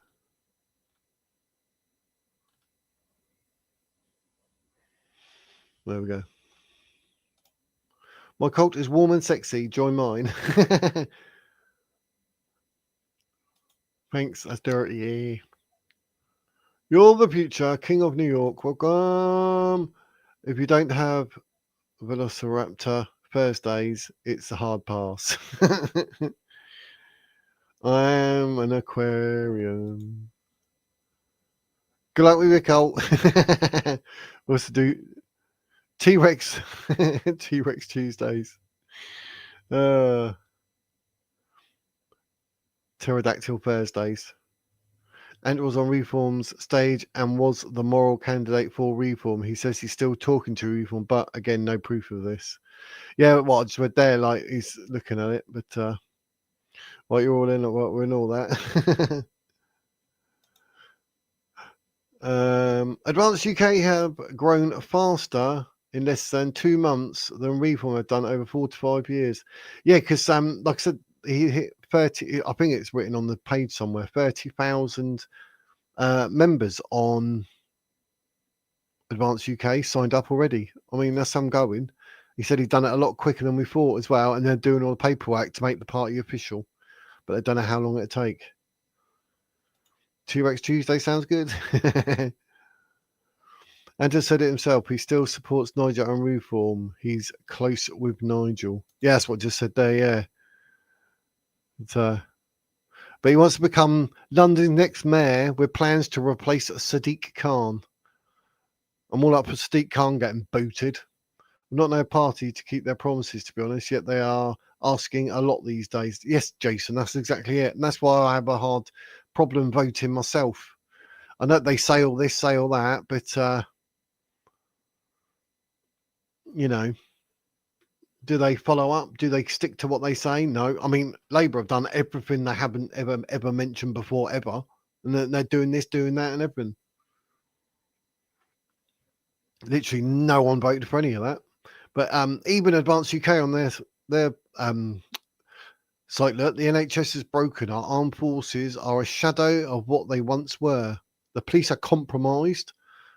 There we go. My cult is warm and sexy. Join mine. Thanks, that's dirty. You're the future, King of New York. Welcome. If you don't have Velociraptor Thursdays, it's a hard pass. I am an aquarium. Good luck with your cult. What's to do? T-Rex. T-Rex Tuesdays. Pterodactyl Thursdays. And was on Reform's stage and was the moral candidate for Reform. He says he's still talking to Reform, but again, no proof of this. Yeah, what I just read there, like he's looking at it, but well, you're all in, we're in all that. Advanced UK have grown faster in less than 2 months than Reform have done over 45 years. Yeah, because like I said, he hit 30. I think it's written on the page somewhere. 30,000 members on Advanced UK signed up already. I mean, that's some going. He said he'd done it a lot quicker than we thought as well, and they're doing all the paperwork to make the party official, but they don't know how long it'll take. T-Rex Tuesday sounds good. Andrew said it himself. He still supports Nigel and reform. He's close with Nigel. Yeah, that's what I just said there. Yeah. But he wants to become London's next mayor with plans to replace Sadiq Khan. I'm all up for Sadiq Khan getting booted. Not no party to keep their promises, to be honest, yet they are asking a lot these days. Yes, Jason, that's exactly it. And that's why I have a hard problem voting myself. I know they say all this, say all that, but, you know, do they follow up? Do they stick to what they say? No. I mean, Labour have done everything they haven't ever mentioned before, ever. And they're doing this, doing that, and everything. Literally no one voted for any of that. But even Advance UK on their site, look, the NHS is broken. Our armed forces are a shadow of what they once were. The police are compromised.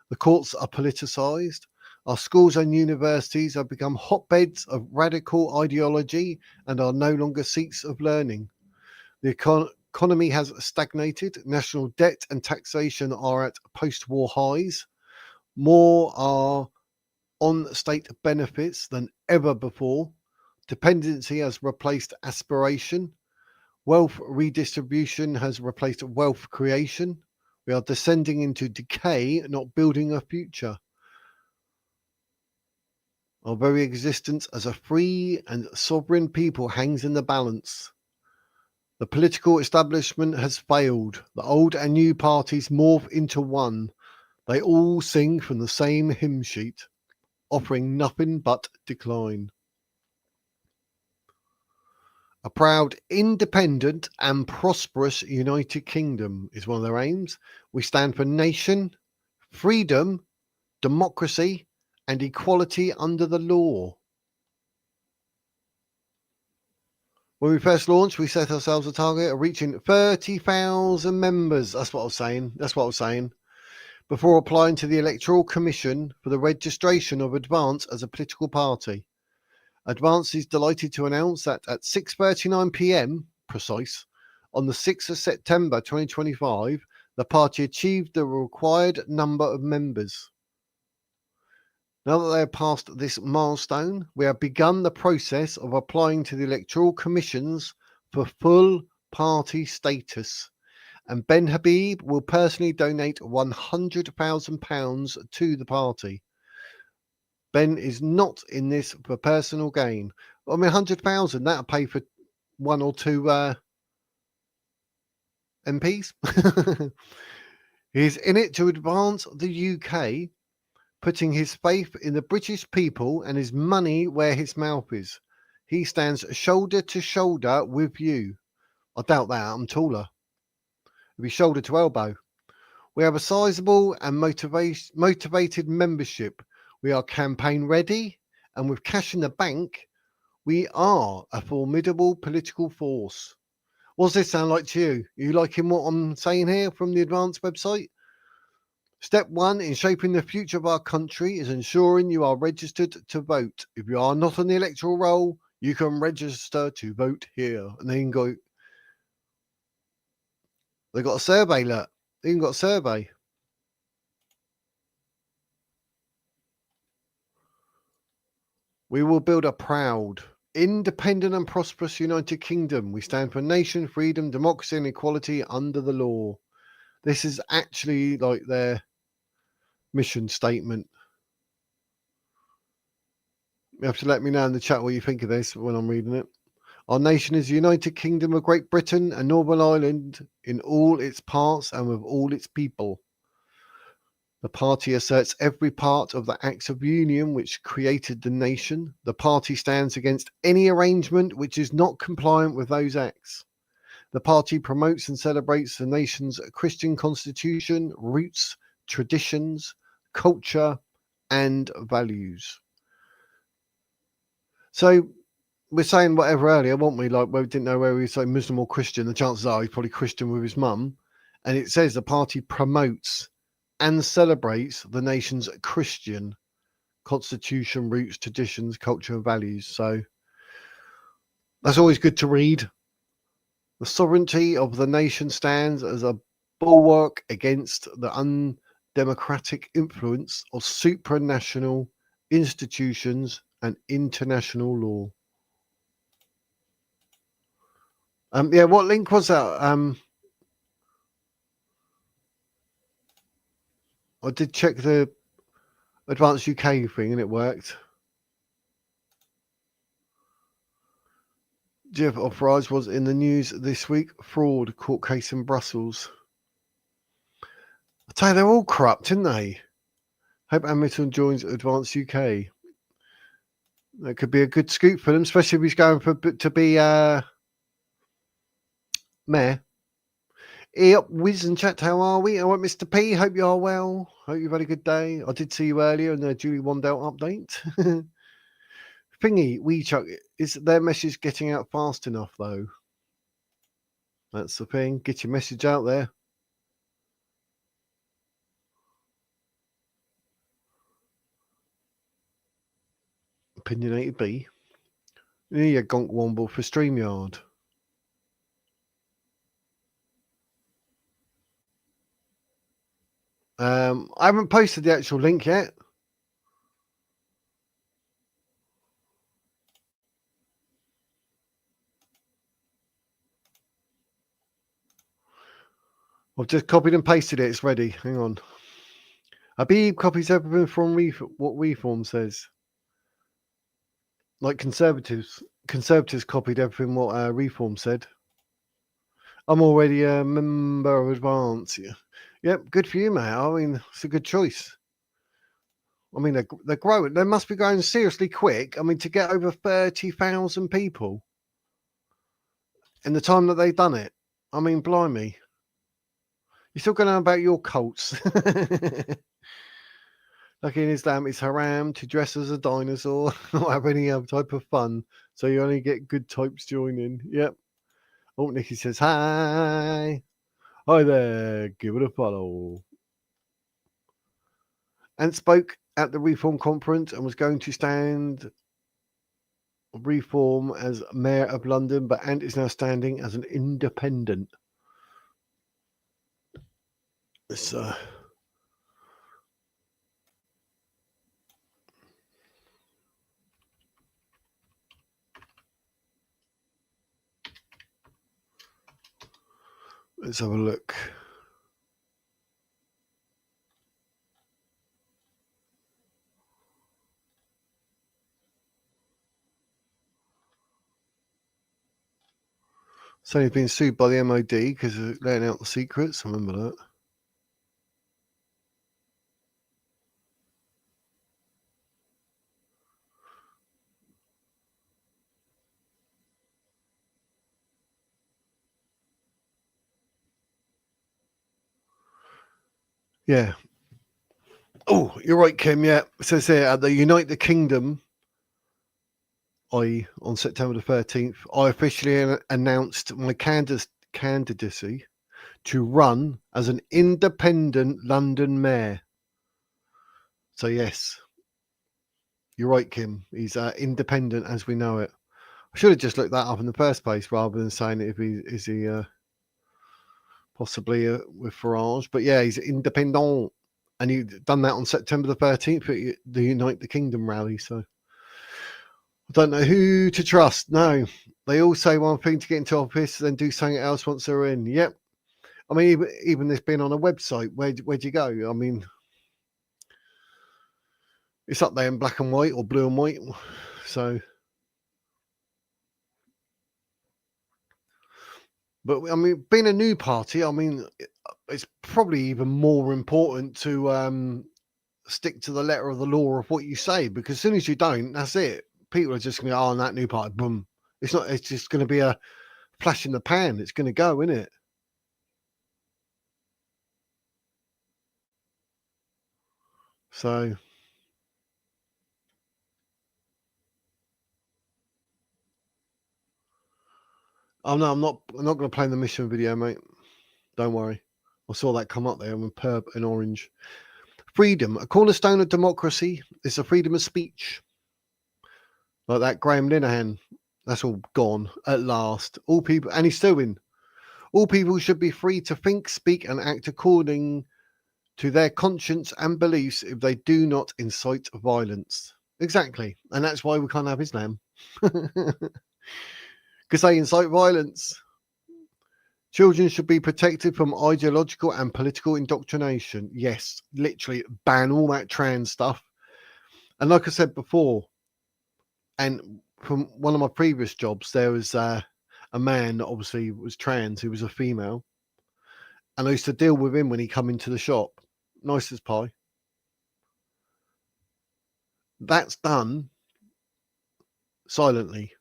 The courts are politicised. Our schools and universities have become hotbeds of radical ideology and are no longer seats of learning. The economy has stagnated. National debt and taxation are at post-war highs. More are on state benefits than ever before. Dependency has replaced aspiration. Wealth redistribution has replaced wealth creation. We are descending into decay, not building a future. Our very existence as a free and sovereign people hangs in the balance. The political establishment has failed. The old and new parties morph into one. They all sing from the same hymn sheet, offering nothing but decline. A proud, independent and prosperous United Kingdom is one of their aims. We stand for nation, freedom, democracy and equality under the law. When we first launched, we set ourselves a target of reaching 30,000 members. That's what I was saying. Before applying to the Electoral Commission for the registration of Advance as a political party. Advance is delighted to announce that at 6:39 p.m. precise on the 6th of September 2025, the party achieved the required number of members. Now that they have passed this milestone, we have begun the process of applying to the electoral commissions for full party status, and Ben Habib will personally donate £100,000 to the party. Ben is not in this for personal gain. I mean, 100,000, that'll pay for one or two MPs. He's in it to advance the UK, putting his faith in the British people and his money where his mouth is. He stands shoulder to shoulder with you. I doubt that. I'm taller. It'll be shoulder to elbow. We have a sizable and motivated membership. We are campaign ready, and with cash in the bank, we are a formidable political force. What does this sound like to you? Are you liking what I'm saying here from the Advance website? Step 1 in shaping the future of our country is ensuring you are registered to vote. If you are not on the electoral roll, you can register to vote here. And then go. They got a survey, look. They even got a survey. We will build a proud, independent and prosperous United Kingdom. We stand for nation, freedom, democracy and equality under the law. This is actually like their mission statement. You have to let me know in the chat what you think of this when I'm reading it. Our nation is the United Kingdom of Great Britain and Northern Ireland in all its parts and with all its people. The party asserts every part of the acts of union which created the nation. The party stands against any arrangement which is not compliant with those acts. The party promotes and celebrates the nation's Christian constitution, roots, traditions, culture, and values. So we're saying whatever earlier, weren't we? Like, we didn't know whether he was like Muslim or Christian. The chances are he's probably Christian with his mum. And it says the party promotes and celebrates the nation's Christian constitution, roots, traditions, culture, and values. So that's always good to read. The sovereignty of the nation stands as a bulwark against the undemocratic influence of supranational institutions and international law. Yeah, what link was that? I did check the Advanced UK thing and it worked. Jeff Offrise was in the news this week. Fraud court case in Brussels. I tell you, they're all corrupt, aren't they? Hope Hamilton joins Advanced UK. That could be a good scoop for them, especially if he's going to be mayor. Up, Wiz and chat, how are we? All right, Mr. P, hope you are well. Hope you've had a good day. I did see you earlier in the Julie Wandale update. Thingy, WeChuck, is their message getting out fast enough, though? That's the thing. Get your message out there. Opinionated B. Yeah, Gonk Womble for StreamYard. I haven't posted the actual link yet. I've just copied and pasted it. It's ready. Hang on. Habib copies everything from what Reform says. Like Conservatives copied everything what Reform said. I'm already a member of Advance. Yeah. Yep, good for you, mate. I mean, it's a good choice. I mean, they're growing. They must be going seriously quick. I mean, to get over 30,000 people in the time that they've done it. I mean, blimey. You're still going on about your cults. Like in Islam, it's haram to dress as a dinosaur or have any other type of fun. So you only get good types joining. Yep. Oh, Nikki says, hi. Hi there. Give it a follow. And spoke at the Reform conference and was going to stand Reform as Mayor of London, but Ant is now standing as an independent. It's let's have a look. So he's been sued by the MOD because of letting out the secrets. I remember that. Yeah. Oh, you're right, Kim. Yeah. It says here at the United Kingdom, on September the 13th, I officially announced my candidacy to run as an independent London mayor. So yes, you're right, Kim. He's independent as we know it. I should have just looked that up in the first place rather than saying if he is possibly with Farage. But yeah, he's independent, and he done that on September the 13th at the United Kingdom rally. So I don't know who to trust. No, they all say one thing to get into office, then do something else once they're in. Yep. I mean, even this being on a website, where'd you go? I mean, it's up there in black and white or blue and white. So, but I mean, being a new party, I mean, it's probably even more important to stick to the letter of the law of what you say, because as soon as you don't, that's it. People are just going to go, oh, that new party, boom. It's not. It's just going to be a flash in the pan. It's going to go, isn't it? So, oh no, I'm not going to play the mission video, mate. Don't worry. I saw that come up there with perp and orange. Freedom, a cornerstone of democracy, is the freedom of speech. Like that Graham Linehan, that's all gone at last. All people, and he's still in. All people should be free to think, speak, and act according to their conscience and beliefs if they do not incite violence. Exactly. And that's why we can't have Islam. Because they incite violence. Children should be protected from ideological and political indoctrination. Yes, literally ban all that trans stuff. And like I said before, and from one of my previous jobs, there was a man that obviously was trans, who was a female. And I used to deal with him when he come into the shop. Nice as pie. That's done silently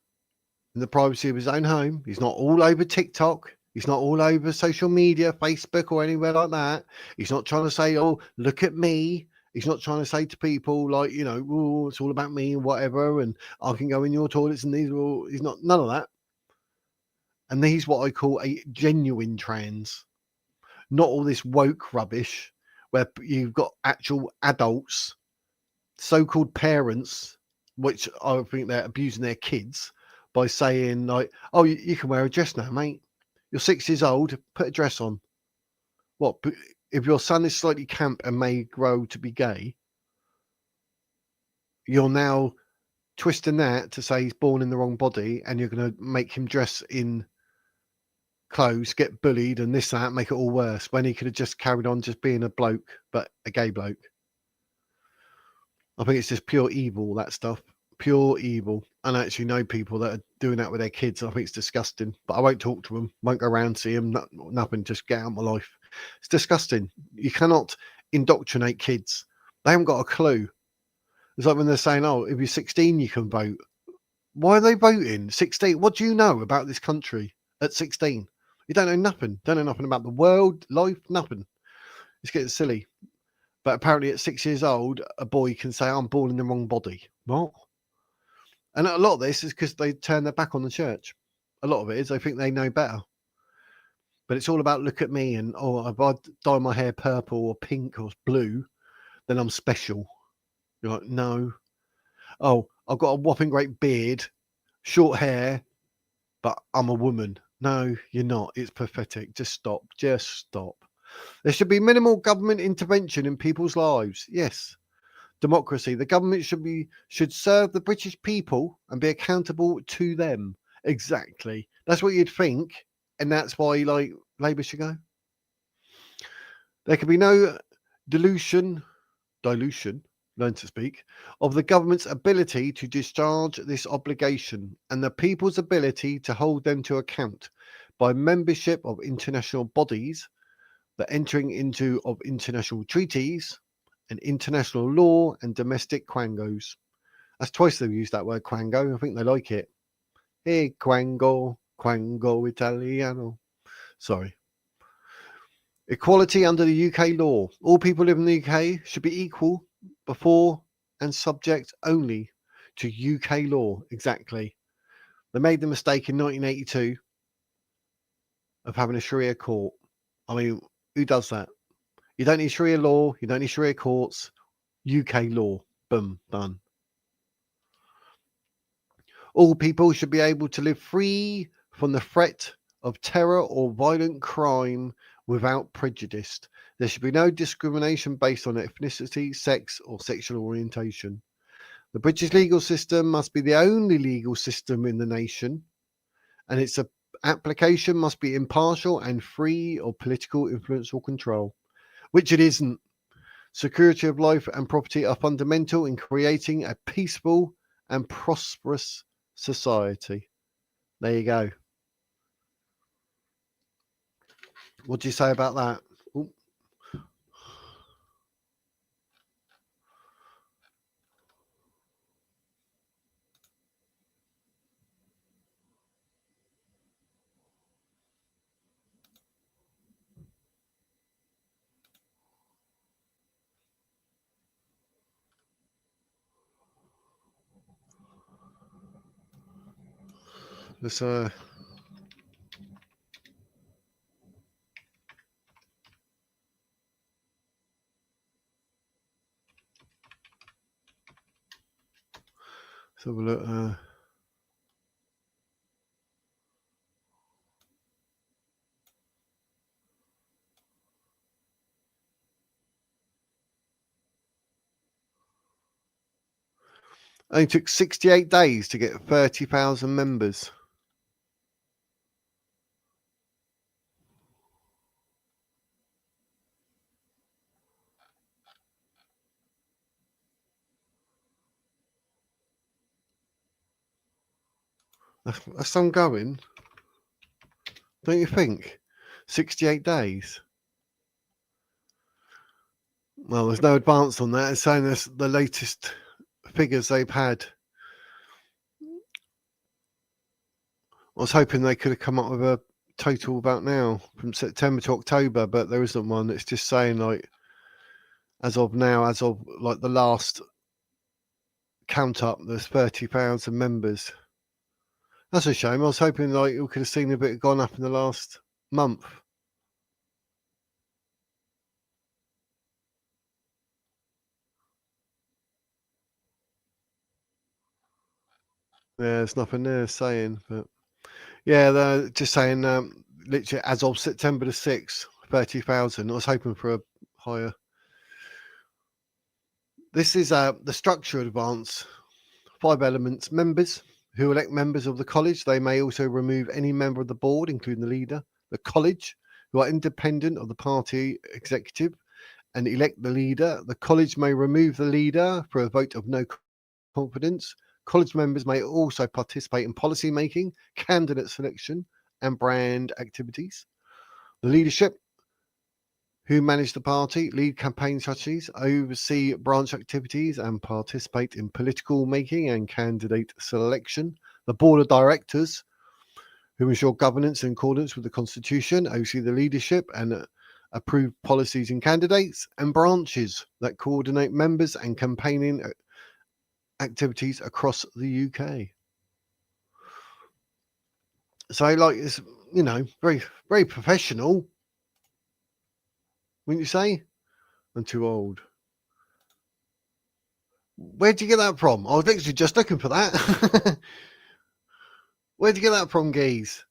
in the privacy of his own home. He's not all over TikTok. He's not all over social media, Facebook or anywhere like that. He's not trying to say, oh, look at me. He's not trying to say to people like, you know, oh, it's all about me and whatever, and I can go in your toilets and these are all. He's not, none of that. And he's what I call a genuine trans, not all this woke rubbish where you've got actual adults, so-called parents, which I think they're abusing their kids by saying like, oh, you can wear a dress now, mate. You're 6 years old, put a dress on. What, if your son is slightly camp and may grow to be gay, you're now twisting that to say he's born in the wrong body and you're going to make him dress in clothes, get bullied and this, that, make it all worse when he could have just carried on just being a bloke, but a gay bloke. I think it's just pure evil, that stuff. Pure evil. And I actually know people that are doing that with their kids. I think it's disgusting. But I won't talk to them, won't go around, see them, nothing, just get out of my life. It's disgusting. You cannot indoctrinate kids. They haven't got a clue. It's like when they're saying, oh, if you're 16, you can vote. Why are they voting? 16? What do you know about this country at 16? You don't know nothing. Don't know nothing about the world, life, nothing. It's getting silly. But apparently at 6 years old, a boy can say, I'm born in the wrong body. What? And a lot of this is because they turn their back on the church. A lot of it is they think they know better. But it's all about look at me and, oh, if I dye my hair purple or pink or blue, then I'm special. You're like, no. Oh, I've got a whopping great beard, short hair, but I'm a woman. No, you're not. It's pathetic. Just stop. Just stop. There should be minimal government intervention in people's lives. Yes. Democracy. The government should serve the British people and be accountable to them. Exactly. That's what you'd think, and that's why like Labour should go. There can be no dilution, learn to speak, of the government's ability to discharge this obligation and the people's ability to hold them to account by membership of international bodies, the entering into of international treaties, and international law and domestic quangos. That's twice they've used that word quango. I think they like it. Hey, quango, quango Italiano. Sorry. Equality under the UK law. All people living in the UK should be equal before and subject only to UK law. Exactly. They made the mistake in 1982 of having a Sharia court. I mean, who does that? You don't need Sharia law. You don't need Sharia courts. UK law. Boom, done. All people should be able to live free from the threat of terror or violent crime without prejudice. There should be no discrimination based on ethnicity, sex, or sexual orientation. The British legal system must be the only legal system in the nation, and its application must be impartial and free of political influence or control, which it isn't. Security of life and property are fundamental in creating a peaceful and prosperous society. There you go. What do you say about that? Ooh. Let's have a look. Only took 68 days to get 30,000 members. That's ongoing, don't you think? 68 days. Well, there's no advance on that. It's saying this the latest figures they've had. I was hoping they could have come up with a total about now from September to October, but there isn't one. It's just saying like as of now, as of like the last count up, there's 30,000 members. That's a shame. I was hoping like we could have seen a bit gone up in the last month. Yeah, there's nothing there saying, but yeah, they're just saying literally as of September the 6th, 30,000. I was hoping for a higher. This is the structure advance. 5 elements. Members who elect members of the college. They may also remove any member of the board, including the leader. The college, who are independent of the party executive, and elect the leader. The college may remove the leader for a vote of no confidence. College members may also participate in policy making, candidate selection, and brand activities. The leadership, who manage the party, lead campaign strategies, oversee branch activities, and participate in political making and candidate selection. The board of directors, who ensure governance in accordance with the Constitution, oversee the leadership and approve policies and candidates, and branches that coordinate members and campaigning activities across the UK. So, like, it's, you know, very, very professional, wouldn't you say? I'm too old. Where'd you get that from? I was literally just looking for that. Where'd you get that from, Geese?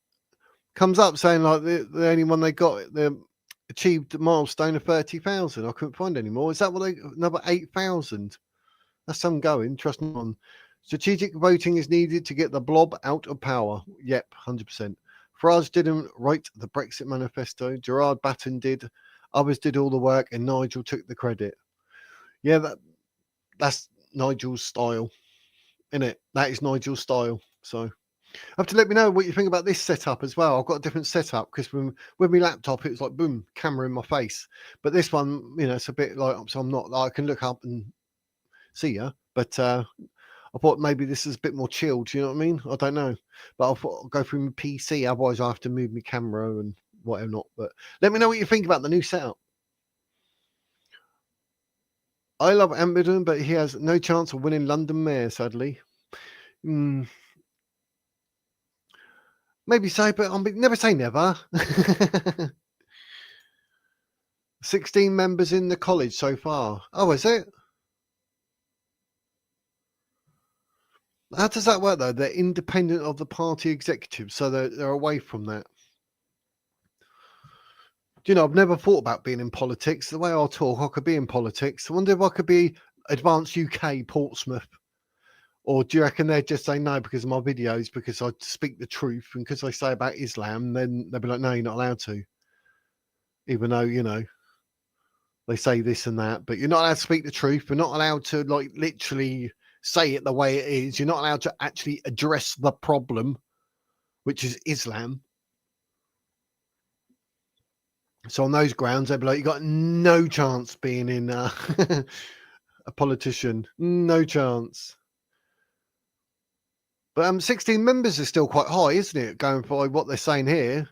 Comes up saying like the only one they got, the achieved milestone of 30,000. I couldn't find any more. Is that what they, another 8,000? That's some going. Trust me on. Strategic voting is needed to get the blob out of power. Yep, 100%. Farage didn't write the Brexit manifesto. Gerard Batten did. Others did all the work, and Nigel took the credit. Yeah, that's Nigel's style, isn't it? That is Nigel's style. So have to let me know what you think about this setup as well. I've got a different setup because with my laptop, it's like boom, camera in my face. But this one, you know, it's a bit like, so I'm not, I can look up and see you. But I thought maybe this is a bit more chilled. You know what I mean? I don't know. But I thought I'll go through my PC. Otherwise, I have to move my camera and whatever not. But let me know what you think about the new setup. I love Ambidon, but he has no chance of winning London Mayor, sadly. Maybe so, but never say never. 16 members in the college so far. Oh, is it? How does that work, though? They're independent of the party executive, so they're away from that. Do you know, I've never thought about being in politics. The way I talk, I could be in politics. I wonder if I could be Advanced UK Portsmouth. Or do you reckon they'd just say no because of my videos, because I speak the truth, and because I say about Islam, then they'll be like, no, you're not allowed to. Even though, you know, they say this and that, but you're not allowed to speak the truth. You're not allowed to, like, literally say it the way it is. You're not allowed to actually address the problem, which is Islam. So on those grounds, they'd be like, you got no chance being in a politician. No chance. But 16 members is still quite high, isn't it? Going by what they're saying here.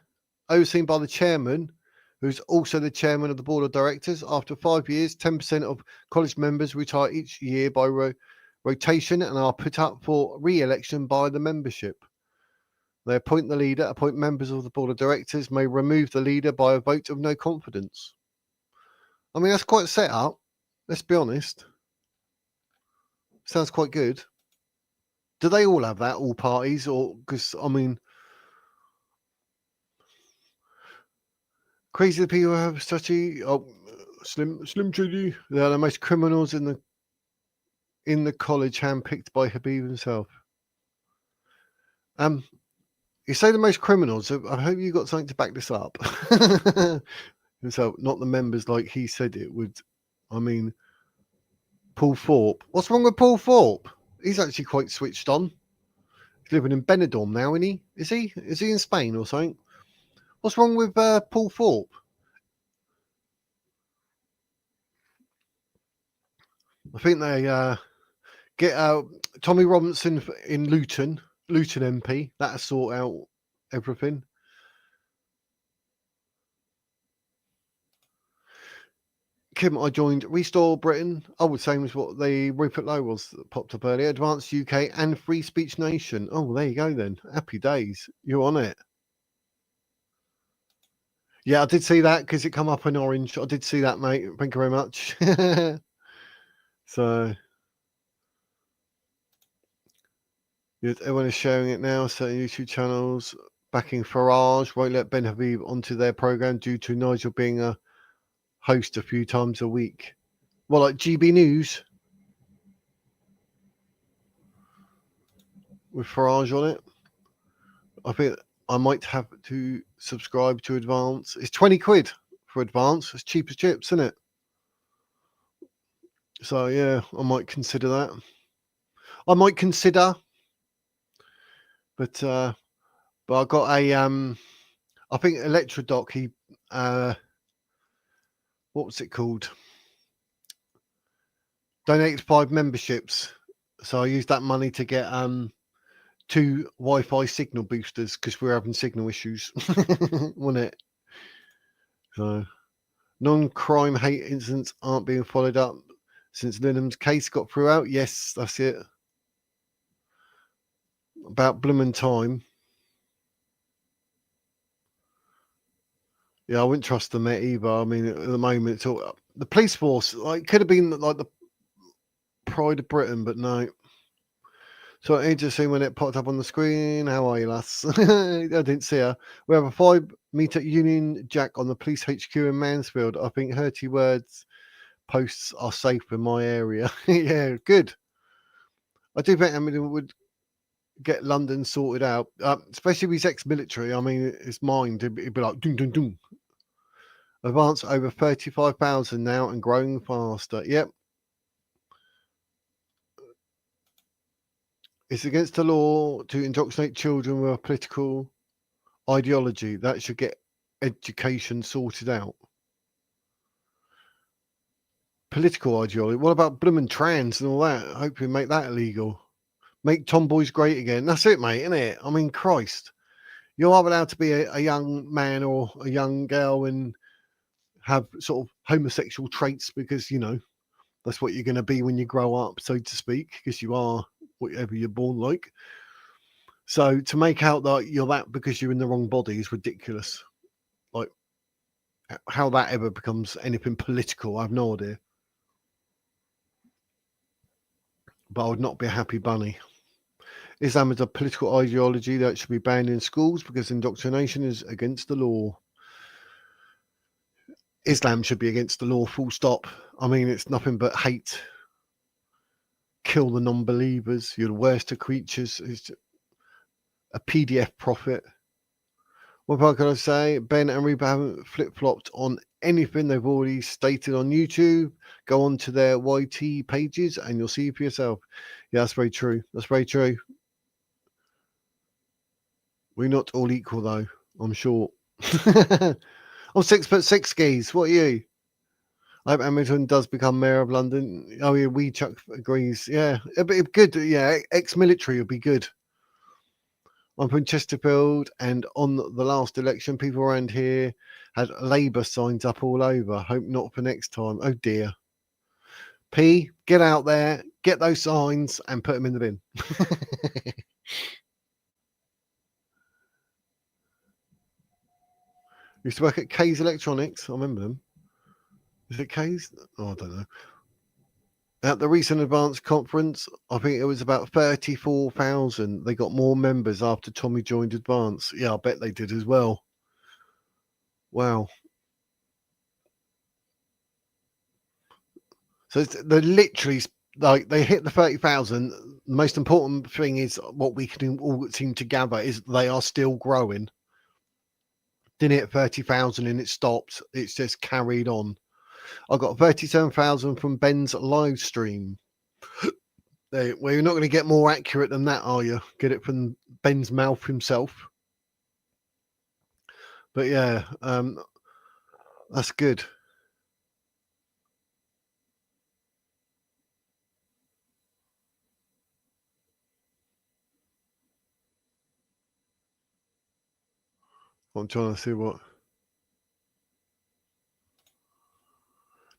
Overseen by the chairman, who's also the chairman of the board of directors. After 5 years, 10% of college members retire each year by rotation and are put up for re-election by the membership. They appoint the leader, appoint members of the board of directors, may remove the leader by a vote of no confidence. I mean, that's quite set up. Let's be honest. Sounds quite good. Do they all have that, all parties? Or, because, I mean, crazy people who have such a Slim Shady. They're the most criminals in the in the college handpicked by Habib himself. You say the most criminals. So I hope you got something to back this up. So not the members like he said it would. I mean, Paul Thorpe. What's wrong with Paul Thorpe? He's actually quite switched on. He's living in Benidorm now, isn't he? Is he? Is he in Spain or something? What's wrong with Paul Thorpe? I think they get Tommy Robinson in Luton MP. That'll sort out everything. Kim, I joined Restore Britain. Oh, same as what the Rupert Lowe was that popped up earlier. Advanced UK and Free Speech Nation. Oh, there you go then. Happy days. You're on it. Yeah, I did see that because it come up in orange. I did see that, mate. Thank you very much. So, everyone is sharing it now. Certain YouTube channels backing Farage won't let Ben Habib onto their program due to Nigel being a host a few times a week. Well, like GB News with Farage on it. I think I might have to subscribe to Advance. It's 20 quid for Advance. It's cheap as chips, isn't it? So yeah, I might consider that. I might consider, but I got a I think Electrodoc. He what was it called? Donated 5 memberships, so I used that money to get 2 Wi-Fi signal boosters because we're having signal issues, wasn't it? So non-crime hate incidents aren't being followed up since Linham's case got throughout. Yes, that's it. About bloomin' time. Yeah, I wouldn't trust the Met either. I mean, at the moment, it's all the police force. Like, could have been like the pride of Britain, but no. So I just seen when it popped up on the screen. How are you, lass? I didn't see her. We have a 5-meter Union Jack on the police HQ in Mansfield. I think hurty words posts are safe in my area. Yeah, good. I do think Emily would get London sorted out, especially if he's ex-military. I mean, his mind, it'd be like, ding, ding, ding. Advance over 35,000 now and growing faster. Yep. It's against the law to indoctrinate children with a political ideology. That should get education sorted out. Political ideology. What about bloomin' trans and all that? I hope you make that illegal. Make tomboys great again. That's it, mate, isn't it? I mean, Christ. You are allowed to be a young man or a young girl and have sort of homosexual traits because, you know, that's what you're going to be when you grow up, so to speak, because you are whatever you're born like. So to make out that you're that because you're in the wrong body is ridiculous. Like, how that ever becomes anything political, I have no idea. But I would not be a happy bunny. Islam is a political ideology that should be banned in schools because indoctrination is against the law. Islam should be against the law, full stop. I mean, it's nothing but hate. Kill the non-believers. You're the worst of creatures. It's a PDF prophet. What part can I say? Ben and Reba haven't flip-flopped on anything they've already stated on YouTube. Go on to their YT pages and you'll see for yourself. Yeah, that's very true. That's very true. We're not all equal, though. I'm sure. I'm 6'6", skis. What are you? I hope Hamilton does become mayor of London. Oh yeah, Chuck agrees. Yeah, it'd be good. Yeah, ex-military would be good. I'm from Chesterfield, and on the last election, people around here had Labour signs up all over. Hope not for next time. Oh dear. P, get out there, get those signs, and put them in the bin. Used to work at K's Electronics. I remember them. Is it K's? Oh, I don't know. At the recent Advanced conference, I think it was about 34,000. They got more members after Tommy joined Advance. Yeah, I bet they did as well. Wow. So they're literally like they hit the 30,000. The most important thing is what we can all seem to gather is they are still growing. Didn't hit 30,000 and it stopped. It's just carried on. I got 37,000 from Ben's live stream. Well, you're not going to get more accurate than that, are you? Get it from Ben's mouth himself. But yeah, that's good. I'm trying to see what.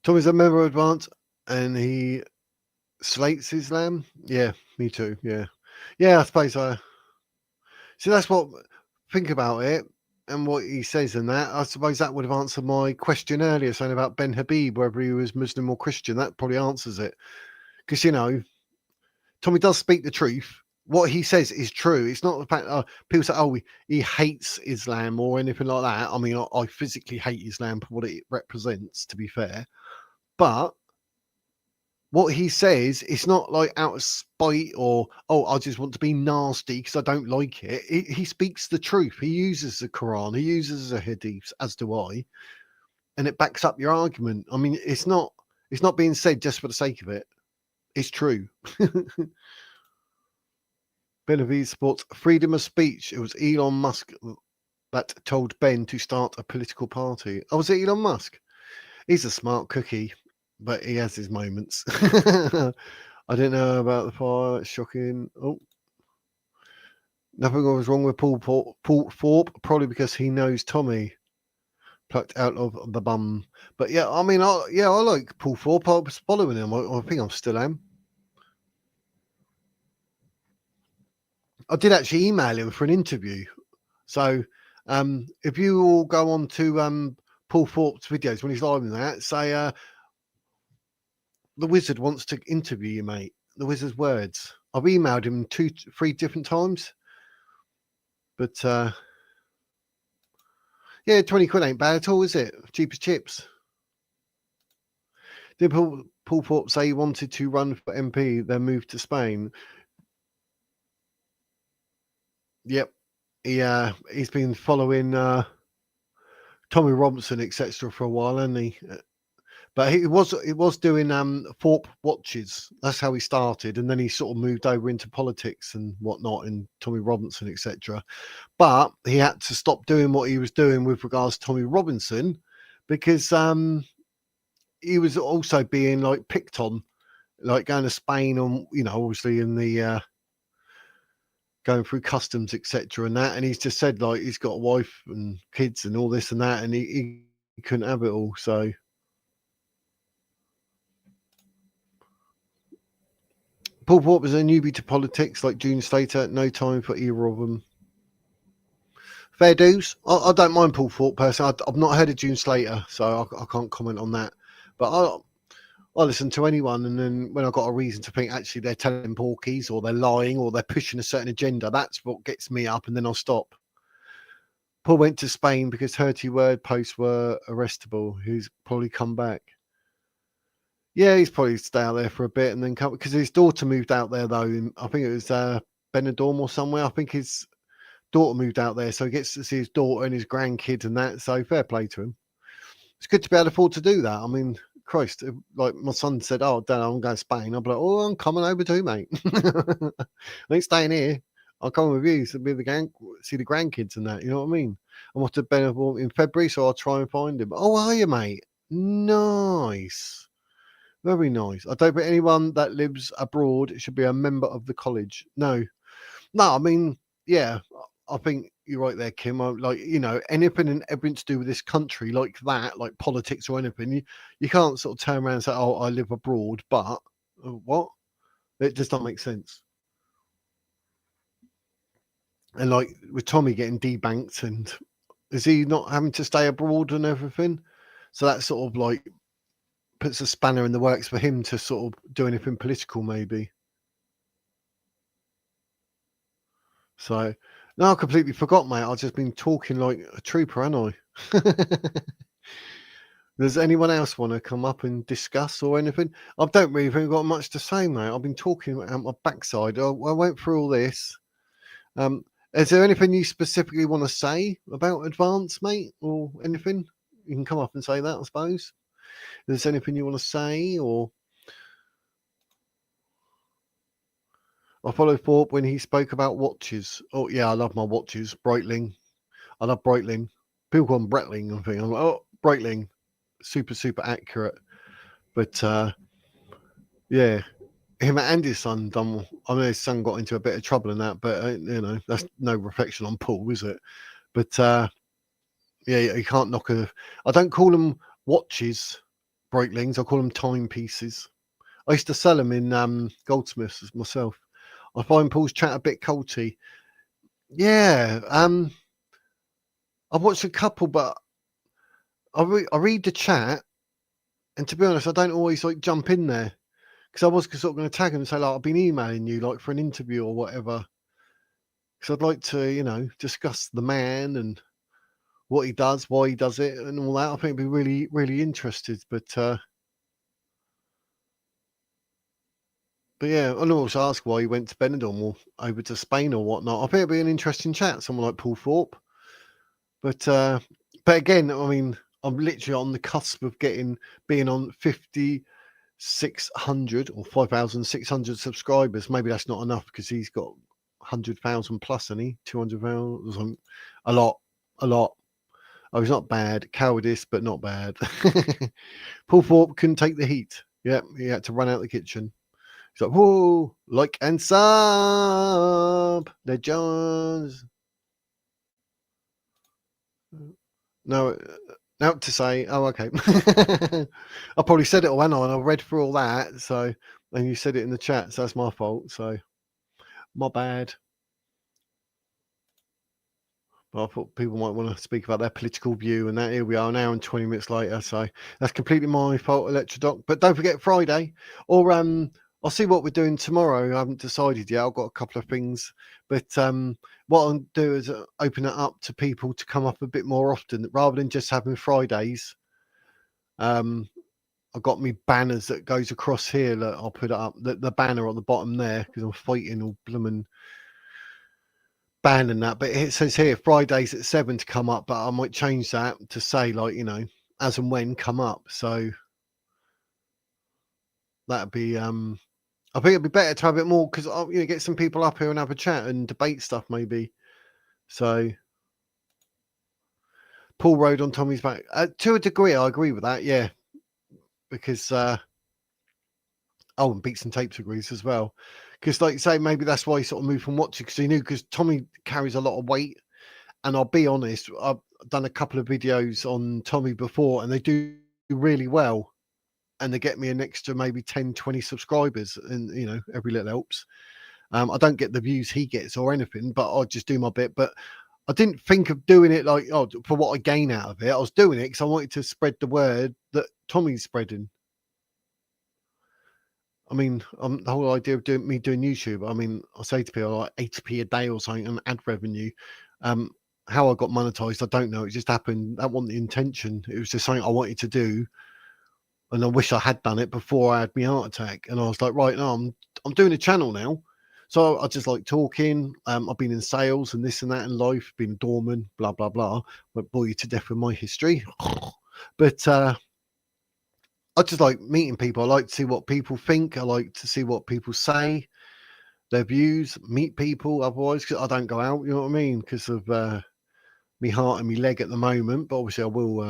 Tommy's a member of Advance and he slates Islam. Yeah, me too. Yeah. Yeah, I suppose I. See, that's what. Think about it and what he says in that. I suppose that would have answered my question earlier, saying about Ben Habib, whether he was Muslim or Christian. That probably answers it. Because, Tommy does speak the truth. What he says is true. It's not the fact people say, oh, he hates Islam or anything like that. I mean, I physically hate Islam for what it represents, to be fair. But what he says, it's not like out of spite or, oh, I just want to be nasty because I don't like it. He speaks the truth. He uses the Quran. He uses the Hadiths, as do I. And it backs up your argument. I mean, it's not being said just for the sake of it. It's true. Benavides supports freedom of speech. It was Elon Musk that told Ben to start a political party. Oh, was it Elon Musk? He's a smart cookie, but he has his moments. I didn't know about the fire. It's shocking. Oh, nothing was wrong with Paul Thorpe, probably because he knows Tommy plucked out of the bum. But yeah, I mean, I like Paul Thorpe. I was following him. I think I still am. I did actually email him for an interview. So if you all go on to Paul Thorpe's videos when he's live in that, say the wizard wants to interview you, mate. The wizard's words. I've emailed him 2-3 different times. But yeah, 20 quid ain't bad at all, is it? Cheap as chips. Did Paul Thorpe say he wanted to run for MP, then move to Spain? Yep. He's been following Tommy Robinson, etc. for a while, hasn't he? But he was doing Thorpe watches. That's how he started, and then he sort of moved over into politics and whatnot, and Tommy Robinson, etc. But he had to stop doing what he was doing with regards to Tommy Robinson because he was also being like picked on, like going to Spain on, obviously in the going through customs, etc. and that. And he's just said like he's got a wife and kids and all this and that, and he couldn't have it all. So. Paul Thorpe was a newbie to politics like June Slater. No time for either of them. Fair dues. I don't mind Paul Thorpe personally. I've not heard of June Slater, so I can't comment on that. But I listen to anyone, and then when I've got a reason to think actually they're telling porkies or they're lying or they're pushing a certain agenda, that's what gets me up, and then I'll stop. Paul went to Spain because 30 word posts were arrestable. He's probably come back. Yeah, he's probably stay out there for a bit and then come, because his daughter moved out there though. I think it was Benidorm or somewhere. I think his daughter moved out there, so he gets to see his daughter and his grandkids and that. So fair play to him. It's good to be able to afford to do that. I mean, Christ, like my son said, "Oh, Dad, I'm going to Spain." I'll be like, "Oh, I'm coming over too, mate. I ain't staying here. I'll come with you to be see the grandkids and that. You know what I mean? I'm off to Benidorm in February, so I'll try and find him. Oh, are you, mate? Nice." Very nice. I don't think anyone that lives abroad should be a member of the college. No. I mean, yeah, I think you're right there, Kim. Like, anything and everything to do with this country like that, like politics or anything, you can't sort of turn around and say, oh, I live abroad, but what? It just doesn't make sense. And like with Tommy getting debanked, and is he not having to stay abroad and everything? So that sort of like puts a spanner in the works for him to sort of do anything political, maybe. So, no, I completely forgot, mate. I've just been talking like a trooper, haven't I? Does anyone else want to come up and discuss or anything? I don't really think I've got much to say, mate. I've been talking out my backside. I went through all this. Um, is there anything you specifically want to say about advance, mate, or anything? You can come up and say that, I suppose. Is there anything you want to say, or I followed Thorpe when he spoke about watches. Oh yeah, I love my watches. Breitling. I love Breitling. People call them Breitling, I think. I'm like, oh, Breitling. Super accurate. But yeah, him and his son done. I mean, his son got into a bit of trouble in that, but that's no reflection on Paul, is it? But yeah, you can't knock a. I don't call them watches, Breitlings. I call them timepieces. I used to sell them in goldsmiths myself. I find Paul's chat a bit culty. Yeah, I've watched a couple, but I read the chat, and to be honest, I don't always like jump in there because I was sort of going to tag him and say like I've been emailing you like for an interview or whatever. Because I'd like to discuss the man and what he does, why he does it, and all that. I think I'd be really interested. But yeah, and also ask why he went to Benidorm or over to Spain or whatnot. I think it'd be an interesting chat. Someone like Paul Thorpe. But again, I mean, I'm literally on the cusp of being on 5,600 or 5,600 subscribers. Maybe that's not enough because he's got 100,000 plus, and he 200,000, a lot. Oh, he's not bad. Cowardice, but not bad. Paul Thorpe couldn't take the heat. Yeah, he had to run out the kitchen. He's like, whoa, like and sub. They're Johns. No, now to say, oh, okay. I probably said it all, and I read through all that. So, and you said it in the chat, so that's my fault. So, my bad. But I thought people might want to speak about their political view, and that here we are, an hour and 20 minutes later. So that's completely my fault, Electrodoc. But don't forget Friday, or I'll see what we're doing tomorrow. I haven't decided yet. I've got a couple of things, but what I'll do is open it up to people to come up a bit more often, rather than just having Fridays. I've got me banners that goes across here. Look, I'll put it up. The banner on the bottom there because I'm fighting all blooming ban and that, but it says here Fridays at 7 to come up, but I might change that to say like as and when come up. So that'd be I think it'd be better to have it more because I'll get some people up here and have a chat and debate stuff maybe. So Paul rode on Tommy's back to a degree. I agree with that, yeah, because and Beats and Tapes agrees as well. Because, like you say, maybe that's why he sort of moved from watching because he knew because Tommy carries a lot of weight. And I'll be honest, I've done a couple of videos on Tommy before and they do really well. And they get me an extra maybe 10, 20 subscribers. And, every little helps. I don't get the views he gets or anything, but I'll just do my bit. But I didn't think of doing it like, for what I gain out of it. I was doing it because I wanted to spread the word that Tommy's spreading. I mean, the whole idea of doing YouTube, I mean, I say to people like 80p a day or something and ad revenue. How I got monetized, I don't know. It just happened. That wasn't the intention. It was just something I wanted to do. And I wish I had done it before I had my heart attack. And I was like, right now, I'm doing a channel now. So I just like talking. I've been in sales and this and that in life, been a doorman, blah, blah, blah. Won't bore you to death with my history. But I just like meeting people. I like to see what people think. I like to see what people say, their views, meet people. Otherwise, cause I don't go out, you know what I mean? Because of me heart and me leg at the moment. But obviously I will,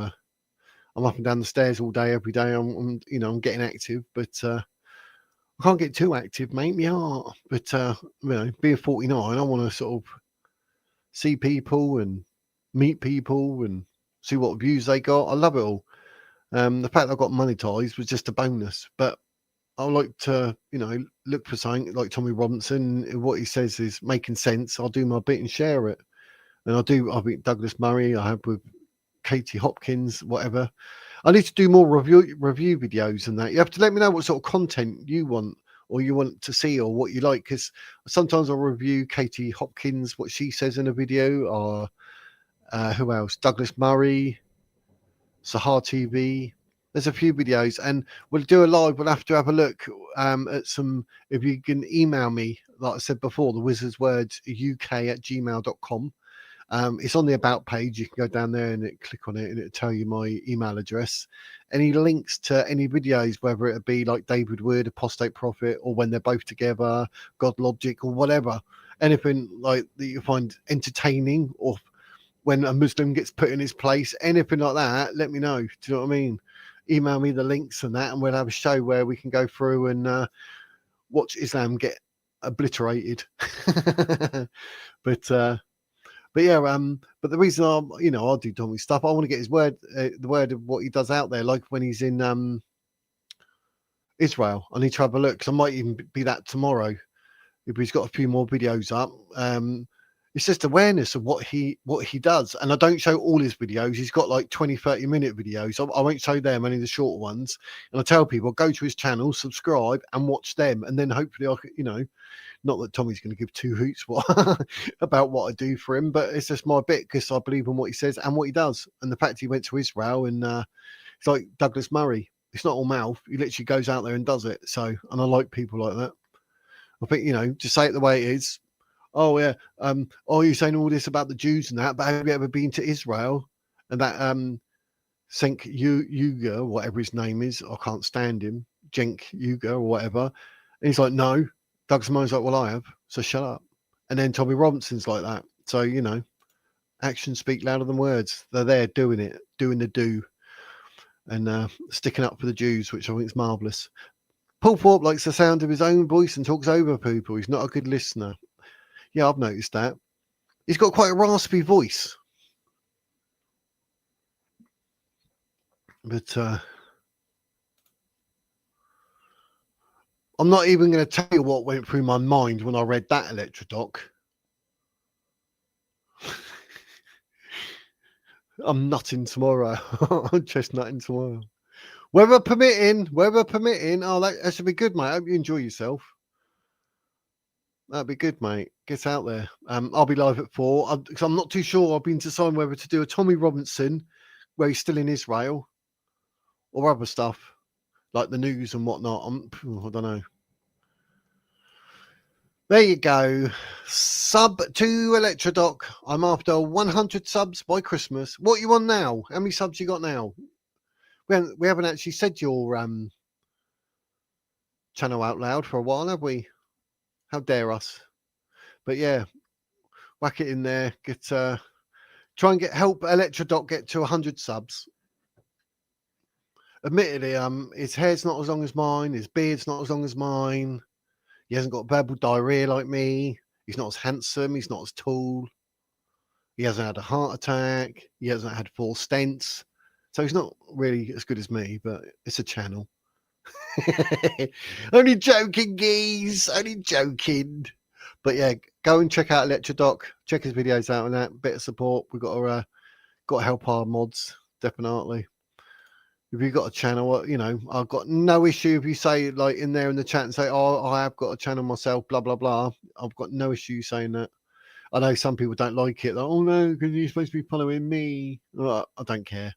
I'm up and down the stairs all day, every day. I'm getting active, but I can't get too active, mate, me heart. But, being 49, I want to sort of see people and meet people and see what views they got. I love it all. The fact I got monetized was just a bonus, but I like to, look for something like Tommy Robinson. What he says is making sense. I'll do my bit and share it. And I think Douglas Murray, I have with Katie Hopkins, whatever. I need to do more review videos and that. You have to let me know what sort of content you want or you want to see or what you like. Because sometimes I'll review Katie Hopkins, what she says in a video, or who else? Douglas Murray, Sahar TV. There's a few videos, and we'll do a live. We'll have to have a look at some. If you can email me, like I said before, the wizard's words uk@gmail.com. It's on the about page. You can go down there and click on it, and it'll tell you my email address. Any links to any videos, whether it be like David Wood, Apostate Prophet, or When They're Both Together, God Logic, or whatever. Anything like that you find entertaining, or when a Muslim gets put in his place, anything like that, let me know. Do you know what I mean? Email me the links and that, and we'll have a show where we can go through and watch Islam get obliterated. but yeah, but the reason I do Tommy stuff, I want to get his word, the word of what he does out there, like when he's in Israel. I need to have a look, because I might even be that tomorrow if he's got a few more videos up. It's just awareness of what he does, and I don't show all his videos. He's got like 20-30 minute videos. I won't show them, only the shorter ones. And I tell people, go to his channel, subscribe, and watch them, and then hopefully I can, not that Tommy's going to give two hoots about what I do for him, but it's just my bit, because I believe in what he says and what he does. And the fact he went to Israel, and it's like Douglas Murray. It's not all mouth. He literally goes out there and does it. So, and I like people like that. I think, just say it the way it is. Oh, yeah. You're saying all this about the Jews and that, but have you ever been to Israel? And that Cenk Uygur, whatever his name is, I can't stand him, Cenk Uygur or whatever. And he's like, no. Doug Simone's like, well, I have, so shut up. And then Tommy Robinson's like that. So, actions speak louder than words. They're there doing it, doing the do, and sticking up for the Jews, which I think is marvellous. Paul Thorpe likes the sound of his own voice and talks over people. He's not a good listener. Yeah, I've noticed that. He's got quite a raspy voice. But I'm not even going to tell you what went through my mind when I read that electrodoc. I'm nutting tomorrow. I'm chestnutting tomorrow. Weather permitting. Oh, that should be good, mate. I hope you enjoy yourself. That'd be good, mate. Get out there. I'll be live at 4 because I'm not too sure. I've been deciding whether to do a Tommy Robinson where he's still in Israel, or other stuff like the news and whatnot. I don't know. There you go. Sub to Electrodoc. I'm after 100 subs by Christmas. What you on now? How many subs you got now? We haven't actually said your channel out loud for a while, have we? How dare us? But yeah, whack it in there. Try and help Electrodoc get to 100 subs. Admittedly, his hair's not as long as mine. His beard's not as long as mine. He hasn't got verbal diarrhea like me. He's not as handsome. He's not as tall. He hasn't had a heart attack. He hasn't had 4 stents. So he's not really as good as me, but it's a channel. Only joking, geese. Only joking. But yeah, go and check out Electrodoc. Check his videos out and that. Bit of support. We've got to help our mods, definitely. If you've got a channel, I've got no issue if you say like in there in the chat and say, oh, I have got a channel myself, blah, blah, blah. I've got no issue saying that. I know some people don't like it. Like, oh, no, because you're supposed to be following me. Well, I don't care.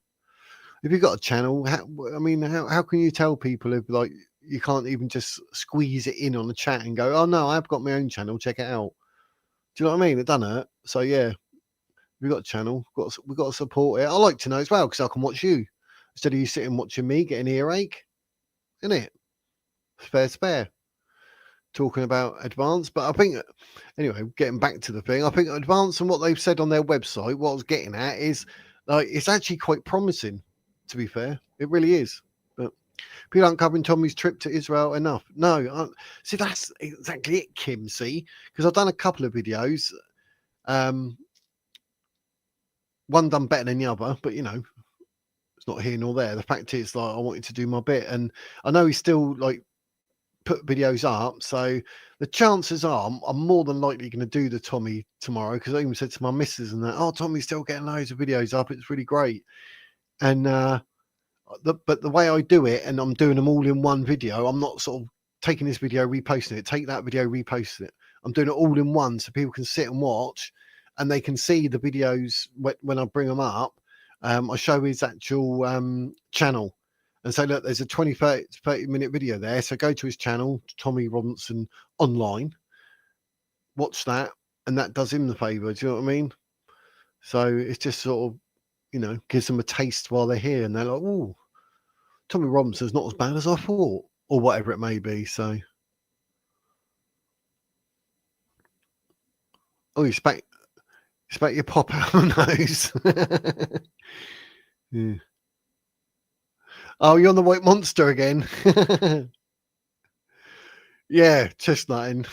If you've got a channel, how can you tell people if like you can't even just squeeze it in on the chat and go, oh, no, I've got my own channel. Check it out. Do you know what I mean? It doesn't hurt. So, yeah, if you've got a channel, we've got to support it. I like to know as well because I can watch you. Instead of you sitting watching me get an earache, isn't it? Spare. Talking about Advance, but I think, anyway, getting back to the thing, I think Advance and what they've said on their website, what I was getting at is, like, it's actually quite promising, to be fair. It really is. But people aren't covering Tommy's trip to Israel enough. No, see, that's exactly it, Kim, see? Because I've done a couple of videos. One done better than the other, but, it's not here nor there. The fact is, like, I wanted to do my bit, and I know he's still like put videos up, so the chances are I'm more than likely going to do the Tommy tomorrow, because I even said to my missus and that, oh, Tommy's still getting loads of videos up. It's really great. And but the way I do it, and I'm doing them all in one video. I'm not sort of taking this video, reposting it, take that video, repost it. I'm doing it all in one, so people can sit and watch, and they can see the videos when I bring them up. I show his actual channel, and say, look, there's a 30-minute video there. So go to his channel, Tommy Robinson Online, watch that, and that does him the favour. Do you know what I mean? So it's just sort of, gives them a taste while they're here, and they're like, oh, Tommy Robinson's not as bad as I thought, or whatever it may be. So, oh, you spat your pop out nose. Yeah. Oh, you're on the white monster again. Yeah, chestnutting.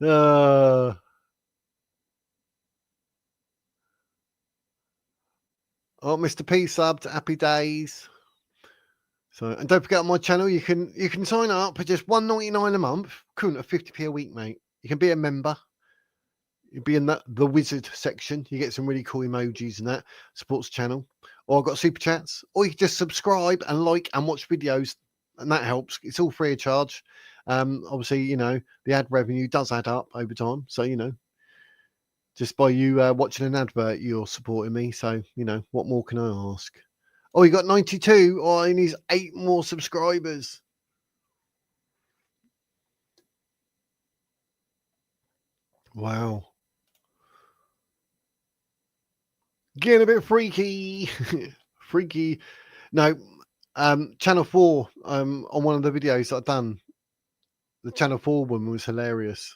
Oh, Mr. P subbed. Happy days. So, and don't forget on my channel, you can sign up for just $1.99 a month, equivalent of 50p a week, mate. You can be a member. You'll be in the wizard section. You get some really cool emojis and that supports channel. Or I've got super chats. Or you can just subscribe and like and watch videos, and that helps. It's all free of charge. Obviously, the ad revenue does add up over time. So, just by you watching an advert, you're supporting me. So, what more can I ask? Oh, you got 92. Oh, he needs 8 more subscribers. Wow. Getting a bit freaky. Freaky. No, Channel 4, on one of the videos that I've done, the Channel 4 woman was hilarious,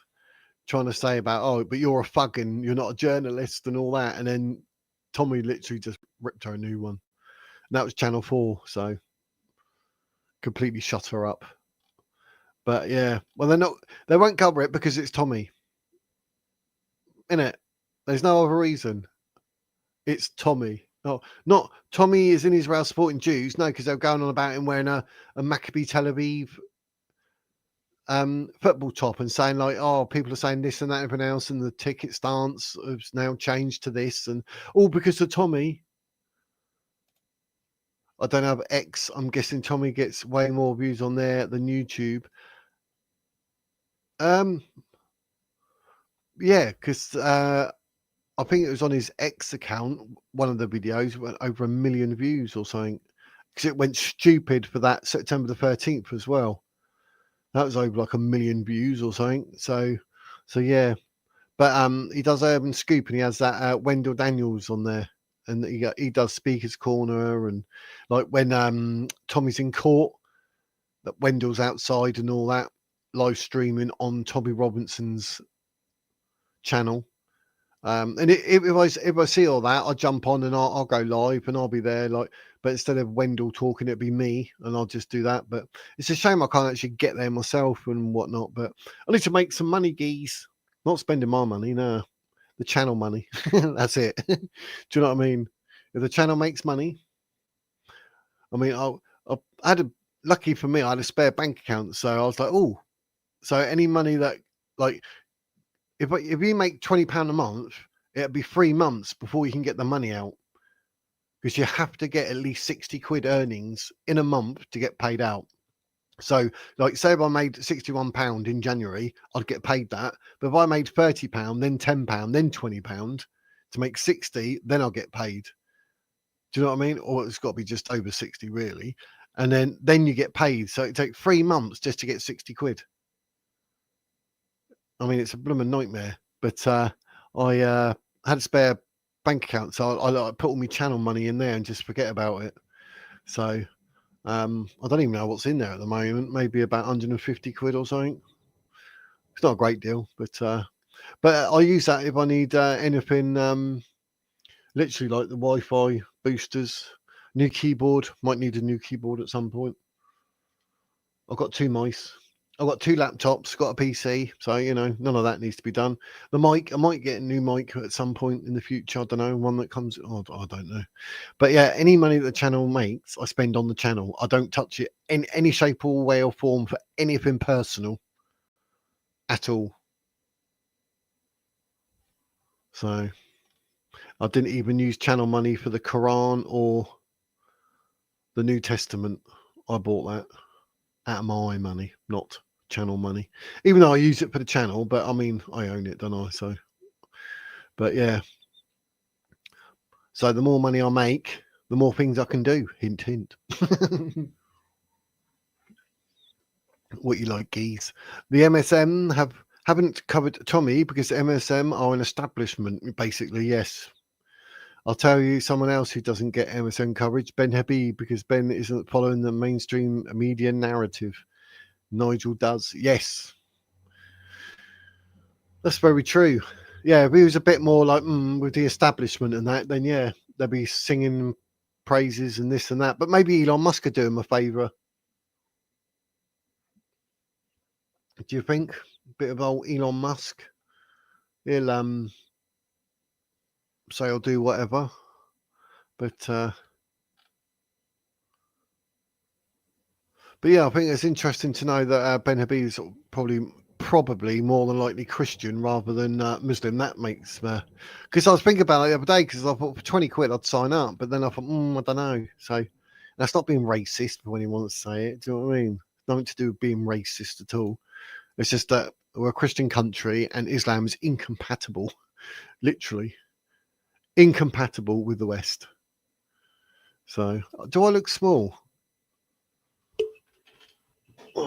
trying to say about, oh, but you're a thug and you're not a journalist and all that. And then Tommy literally just ripped her a new one. And that was Channel 4. So completely shut her up. But yeah, well, they won't cover it because it's Tommy. Innit? There's no other reason. It's Tommy. No, not Tommy is in Israel supporting Jews. No, because they're going on about him wearing a Maccabi Tel Aviv football top and saying like, oh, people are saying this and that and everything else, and the ticket stance has now changed to this, and all because of Tommy. I don't have X. I'm guessing Tommy gets way more views on there than YouTube. Yeah, because I think it was on his X account, one of the videos went over 1 million views or something, because it went stupid for that September the 13th as well. That was over like 1 million views or something. So yeah. But he does Urban Scoop, and he has that Wendell Daniels on there, and he does Speaker's Corner, and like when Tommy's in court, that Wendell's outside and all that, live streaming on Tommy Robinson's channel. And if I see all that, I'll jump on and I'll go live and I'll be there. Like, but instead of Wendell talking, it'd be me, and I'll just do that. But it's a shame I can't actually get there myself and whatnot. But I need to make some money, geese. Not spending my money, no. The channel money. That's it. Do you know what I mean? If the channel makes money, I mean, I had lucky for me, I had a spare bank account, so I was like, oh, so any money that like. If you make £20 a month, it'll be 3 months before you can get the money out, because you have to get at least 60 quid earnings in a month to get paid out. So, like, say if I made £61 in January, I'd get paid that. But if I made £30, then £10, then £20 to make 60, then I'll get paid. Do you know what I mean? Or it's got to be just over 60, really. And then you get paid. So it takes 3 months just to get 60 quid. I mean, it's a blooming nightmare. But I had a spare bank account, so I put all my channel money in there and just forget about it. So I don't even know what's in there at the moment. Maybe about 150 quid or something. It's not a great deal, but I use that if I need anything. Literally like the Wi-Fi boosters, new keyboard. Might need a new keyboard at some point. I've got 2 mice. I've got 2 laptops, got a PC, so none of that needs to be done. The mic, I might get a new mic at some point in the future. I don't know, one that comes. Oh, I don't know, but yeah, any money that the channel makes, I spend on the channel. I don't touch it in any shape or way or form for anything personal at all. So I didn't even use channel money for the Quran or the New Testament. I bought that out of my money, not channel money, even though I use it for the channel, but I mean, I own it, don't I? So, but yeah, so the more money I make, the more things I can do. Hint, hint. What you like, geese? The MSM haven't covered Tommy because MSM are an establishment, basically. Yes, I'll tell you someone else who doesn't get MSM coverage, Ben Habib, because Ben isn't following the mainstream media narrative. Nigel does. Yes, that's very true. Yeah, if he was a bit more like with the establishment and that, then yeah, they'd be singing praises and this and that. But maybe Elon Musk could do him a favour. Do you think? A bit of old Elon Musk. He'll say I'll do whatever. But yeah, I think it's interesting to know that Ben Habib is probably more than likely Christian rather than Muslim. That makes because I was thinking about it the other day because I thought for 20 quid I'd sign up, but then I thought I don't know. So that's not being racist when he wants to say it. Do you know what I mean? Nothing to do with being racist at all. It's just that we're a Christian country and Islam is incompatible, literally incompatible with the West. So do I look small? Is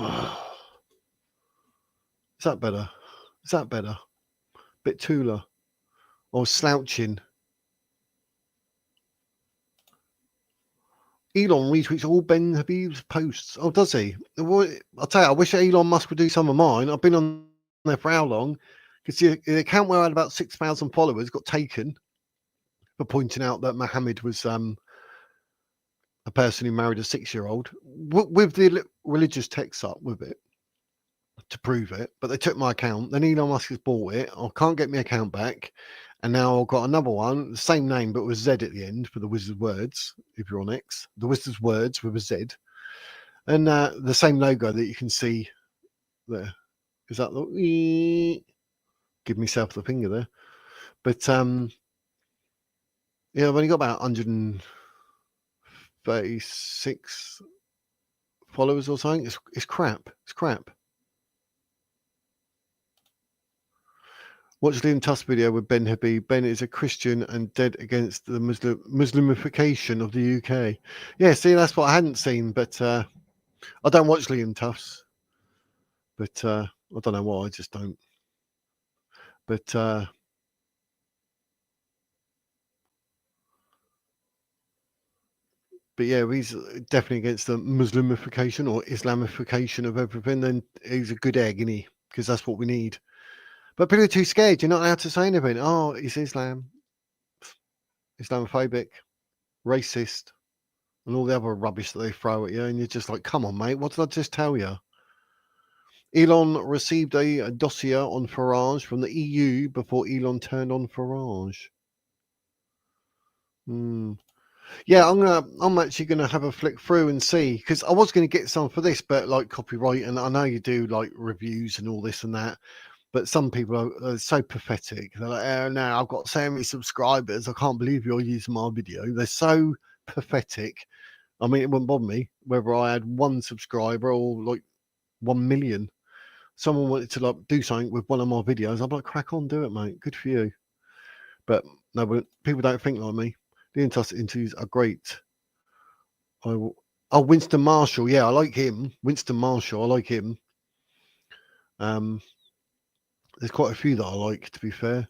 that better? Is that better? Bit taller or slouching? Elon retweets all Ben Habib's posts. Oh, does he? Well, I'll tell you, I wish Elon Musk would do some of mine. I've been on there for how long? Because the account where I had about 6,000 followers got taken for pointing out that Mohammed was a person who married a 6-year-old with the religious text up with it to prove it. But they took my account. Then Elon Musk has bought it. I can't get my account back. And now I've got another one, the same name, but with Z at the end for the Wizard's Words, if you're on X. The Wizard's Words with a Z. And the same logo that you can see there. Is that the... Give myself the finger there. But, yeah, I've only got about 136 followers or something. It's crap. It's crap. Watch Liam Tusk video with Ben Habib. Ben is a Christian and dead against the Muslimification of the UK. Yeah, see, that's what I hadn't seen, but I don't watch Liam Tufts. But I don't know why, I just don't. But yeah, he's definitely against the Muslimification or Islamification of everything. Then he's a good egg, isn't he? Because that's what we need. But people are too scared. You're not allowed to say anything. Oh, it's Islam, Islamophobic, racist, and all the other rubbish that they throw at you. And you're just like, come on, mate, what did I just tell you? Elon received a dossier on Farage from the EU before Elon turned on Farage. Yeah, I'm actually gonna have a flick through and see, because I was gonna get some for this, but like copyright, and I know you do like reviews and all this and that. But some people are so pathetic. They're like, oh, no, I've got so many subscribers. I can't believe you're using my video. They're so pathetic. I mean, it wouldn't bother me whether I had 1 subscriber or like 1 million. Someone wanted to like do something with one of my videos. I'm like, crack on, do it, mate. Good for you. But no, people don't think like me. The interviews are great. Oh, Winston Marshall. Yeah, I like him. Winston Marshall. I like him. There's quite a few that I like, to be fair.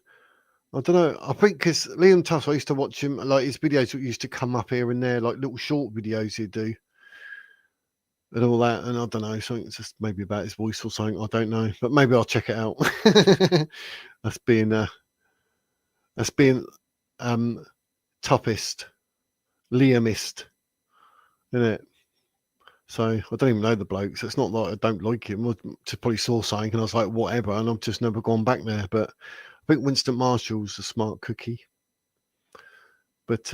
I don't know. I think because Liam Tusk, I used to watch him, like his videos used to come up here and there, like little short videos he'd do and all that. And I don't know, something just maybe about his voice or something. I don't know, but maybe I'll check it out. That's being toughest, Liamist, isn't it? So I don't even know the blokes. It's not like I don't like him. I just probably saw something and I was like, whatever, and I've just never gone back there. But I think Winston Marshall's a smart cookie. But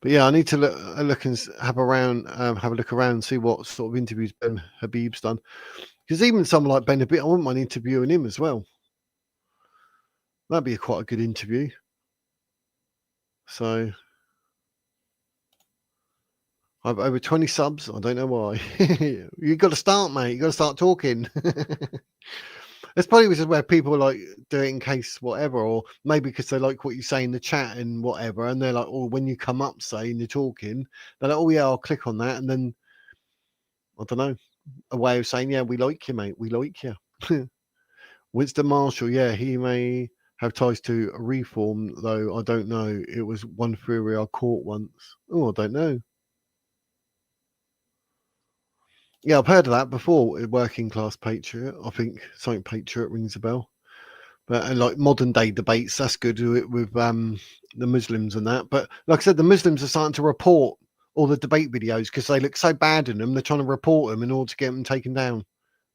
yeah, I need to look and have a look around, and see what sort of interviews Ben Habib's done. Because even someone like Ben Habib, I wouldn't mind interviewing him as well. That'd be quite a good interview. So I've over 20 subs. I don't know why. You got to start, mate. You got to start talking. It's probably which is where people like do it in case whatever, or maybe because they like what you say in the chat and whatever, and they're like, oh, when you come up, say, and you're talking, they're like, oh yeah, I'll click on that, and then I don't know, a way of saying, yeah, we like you, mate, we like you. Winston Marshall, yeah, he may have ties to Reform, though I don't know. It was one theory I caught once. Oh, I don't know. Yeah, I've heard of that before. Working class patriot. I think something patriot rings a bell. But and like modern day debates, that's good with the Muslims and that. But like I said, the Muslims are starting to report all the debate videos because they look so bad in them. They're trying to report them in order to get them taken down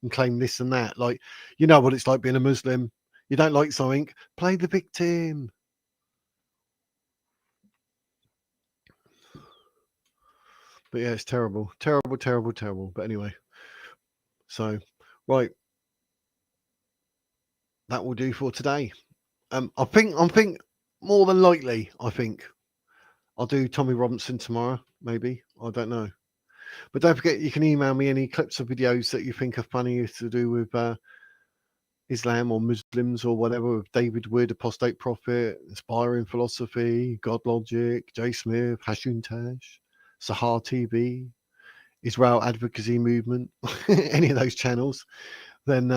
and claim this and that. Like, you know what it's like being a Muslim. You don't like something, play the victim. But yeah, it's terrible, terrible, terrible, terrible. But anyway, so right, that will do for today. I think more than likely, I think I'll do Tommy Robinson tomorrow. Maybe, I don't know. But don't forget, you can email me any clips of videos that you think are funny to do with Islam or Muslims or whatever, with David Wood, Apostate Prophet, Inspiring Philosophy, God Logic, Jay Smith, Hashun Tash, Sahar TV, Israel Advocacy Movement, any of those channels, then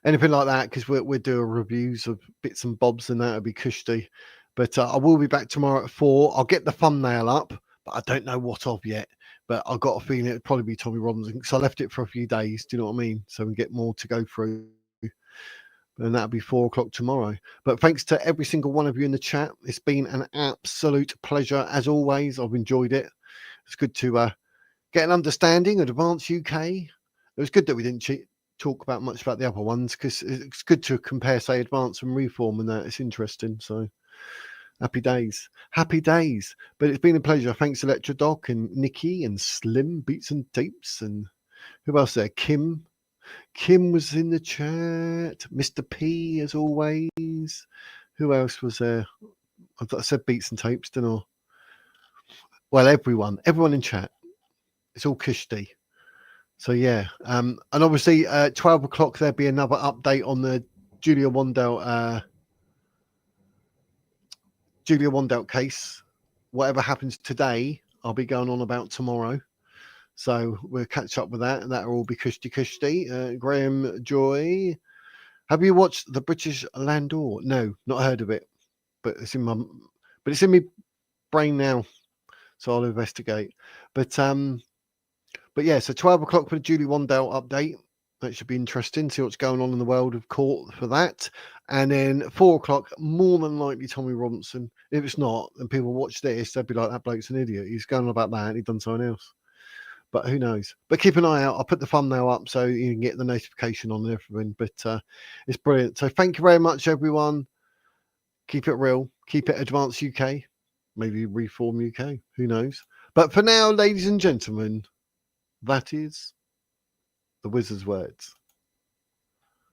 anything like that, because we're doing reviews of bits and bobs and that'll be cushy. But I will be back tomorrow at 4. I'll get the thumbnail up, but I don't know what of yet. But I've got a feeling it'll probably be Tommy Robinson because I left it for a few days. Do you know what I mean? So we get more to go through. And that'll be 4 o'clock tomorrow. But thanks to every single one of you in the chat. It's been an absolute pleasure as always. I've enjoyed it. It's good to get an understanding of Advanced UK. It was good that we didn't talk about much about the other ones because it's good to compare, say, Advance and Reform and that. It's interesting. So happy days. Happy days. But it's been a pleasure. Thanks, Electra Doc and Nikki and Slim, Beats and Tapes. And who else there? Kim. Kim was in the chat. Mr. P, as always. Who else was there? I said Beats and Tapes, didn't I? Well, everyone in chat. It's all Kishti. So yeah, and obviously 12 o'clock there'll be another update on the Julia Wandel case. Whatever happens today, I'll be going on about tomorrow. So we'll catch up with that, and that'll all be Kushti. Graham Joy, have you watched the British Landor? No, not heard of it, but it's in my brain now, so I'll investigate. But yeah, so 12 o'clock for the Julie Wandel update. That should be interesting. See what's going on in the world of court for that. And then 4 o'clock, more than likely Tommy Robinson. If it's not, and people watch this, they'll be like, that bloke's an idiot. He's going on about that and he's done something else. But who knows? But keep an eye out. I'll put the thumbnail up so you can get the notification on everything. But it's brilliant. So thank you very much, everyone. Keep it real. Keep it Advanced UK. Maybe Reform UK. Who knows? But for now, ladies and gentlemen, that is the wizard's words.